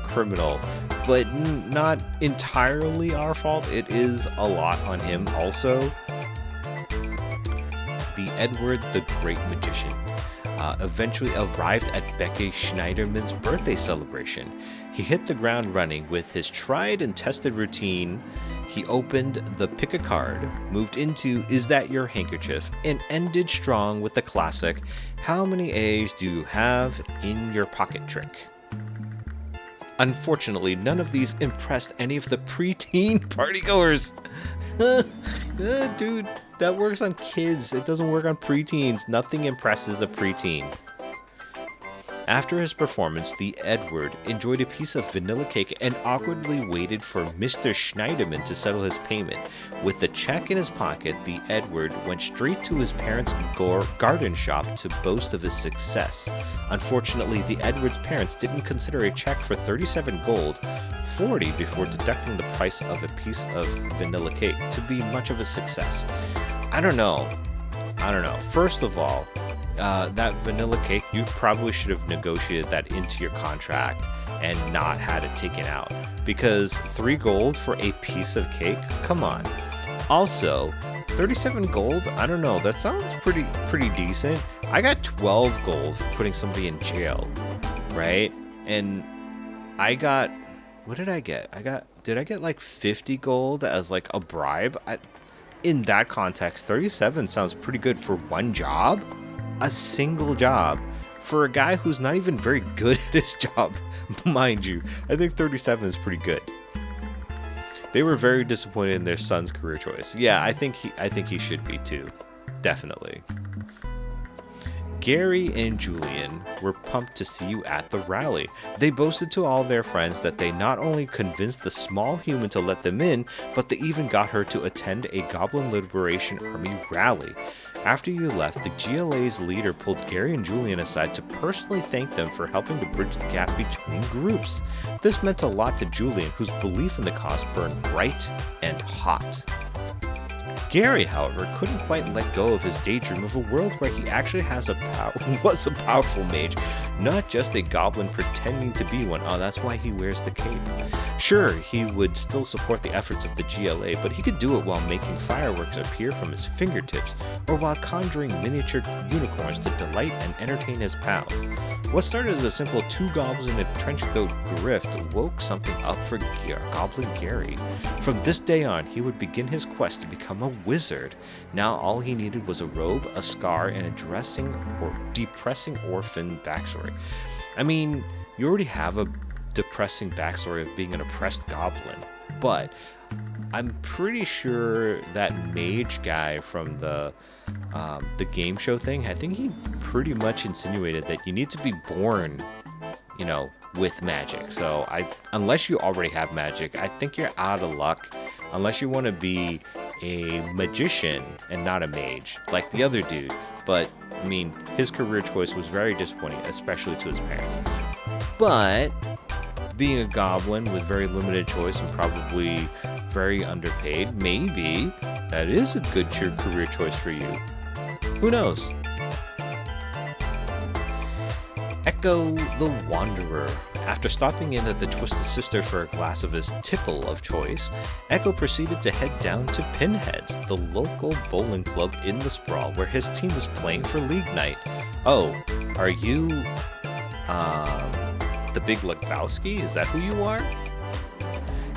criminal, but not entirely our fault. It is a lot on him also. The Edward the Great Magician eventually arrived at Becky Schneiderman's birthday celebration. He hit the ground running with his tried and tested routine. He opened the pick a card, moved into Is That Your Handkerchief, and ended strong with the classic How many A's do you have in your pocket trick? Unfortunately, none of these impressed any of the preteen partygoers. Dude, that works on kids. It doesn't work on preteens. Nothing impresses a preteen. After his performance, the Edward enjoyed a piece of vanilla cake and awkwardly waited for Mr. Schneiderman to settle his payment. With the check in his pocket, the Edward went straight to his parents' garden shop to boast of his success. Unfortunately, the Edward's parents didn't consider a check for 37 gold, 40 before deducting the price of a piece of vanilla cake, to be much of a success. I don't know. First of all, that vanilla cake, you probably should have negotiated that into your contract and not had it taken out, because 3 gold for a piece of cake? Come on. Also, 37 gold? I don't know. That sounds pretty decent. I got 12 gold for putting somebody in jail, right? And I got, what did I get? Did I get like 50 gold as like a bribe? In that context, 37 sounds pretty good for one job. A single job for a guy who's not even very good at his job, mind you. I think 37 is pretty good. They were very disappointed in their son's career choice. Yeah, I think he should be too. Definitely. Gary and Julian were pumped to see you at the rally. They boasted to all their friends that they not only convinced the small human to let them in, but they even got her to attend a Goblin Liberation Army rally. After you left, the GLA's leader pulled Gary and Julian aside to personally thank them for helping to bridge the gap between groups. This meant a lot to Julian, whose belief in the cause burned bright and hot. Gary, however, couldn't quite let go of his daydream of a world where he actually was a powerful mage, not just a goblin pretending to be one. Oh, that's why he wears the cape. Sure, he would still support the efforts of the GLA, but he could do it while making fireworks appear from his fingertips, or while conjuring miniature unicorns to delight and entertain his pals. What started as a simple 2 goblins in a trenchcoat grift woke something up for Goblin Gary. From this day on, he would begin his quest to become a wizard. Now all he needed was a robe, a scar, and a depressing orphan backstory. I mean, you already have a depressing backstory of being an oppressed goblin, but I'm pretty sure that mage guy from the game show thing, I think he pretty much insinuated that you need to be born, with magic. So unless you already have magic, I think you're out of luck, unless you want to be a magician and not a mage like the other dude. But I mean, his career choice was very disappointing, especially to his parents. But being a goblin with very limited choice and probably very underpaid, maybe that is a good career choice for you. Who knows? Echo the Wanderer. After stopping in at the Twisted Sister for a glass of his tipple of choice, Echo proceeded to head down to Pinhead's, the local bowling club in the Sprawl, where his team was playing for League Night. Oh, are you, the Big Lebowski? Is that who you are?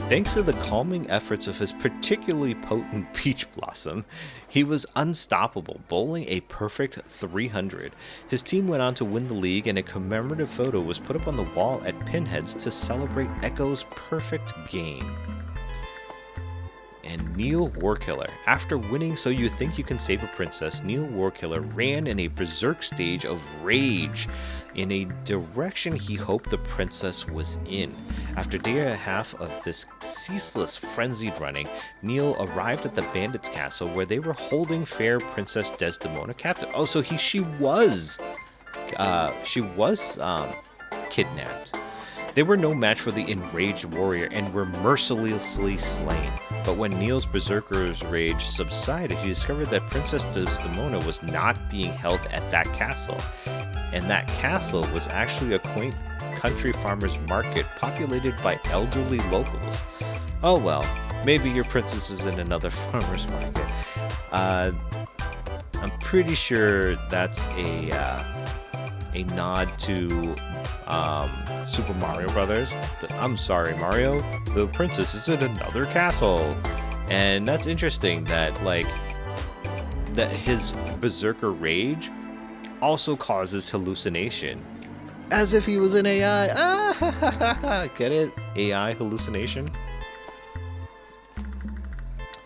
Thanks to the calming efforts of his particularly potent Peach Blossom, he was unstoppable, bowling a perfect 300. His team went on to win the league, and a commemorative photo was put up on the wall at Pinhead's to celebrate Echo's perfect game. And Neil Warkiller. After winning So You Think You Can Save a Princess, Neil Warkiller ran in a berserk stage of rage in a direction he hoped the princess was in. After a day and a half of this ceaseless, frenzied running, Neil arrived at the bandits' castle where they were holding fair Princess Desdemona captive. Oh, so she was kidnapped. They were no match for the enraged warrior and were mercilessly slain. But when Neil's berserker's rage subsided, he discovered that Princess Desdemona was not being held at that castle. And that castle was actually a quaint country farmer's market populated by elderly locals. Oh well, maybe your princess is in another farmer's market. I'm pretty sure that's a nod to Super Mario Brothers. I'm sorry, Mario, the princess is in another castle. And that's interesting that that his berserker rage also causes hallucination. As if he was an AI. Get it? AI hallucination?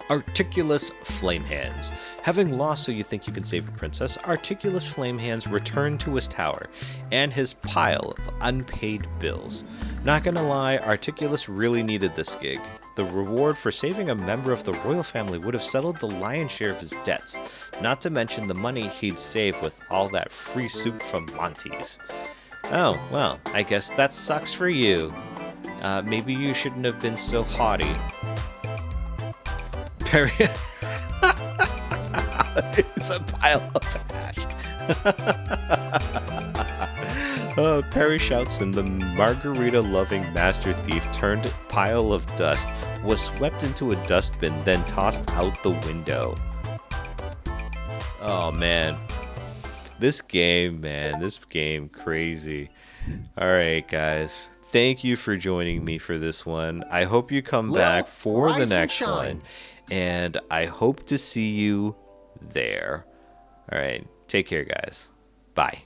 Articulous Flamehands. Having lost So You Think You Can Save a Princess, Articulous Flamehands returned to his tower and his pile of unpaid bills. Not gonna lie, Articulous really needed this gig. The reward for saving a member of the royal family would have settled the lion's share of his debts, not to mention the money he'd saved with all that free soup from Monty's. Oh, well, I guess that sucks for you. Maybe you shouldn't have been so haughty. Perry... It's a pile of ash. Perry shouts, and the margarita-loving master thief turned pile of dust was swept into a dustbin, then tossed out the window. Oh, man. This game, crazy. Alright, guys. Thank you for joining me for this one. I hope you come back for the next one. And I hope to see you there. Alright, take care, guys. Bye.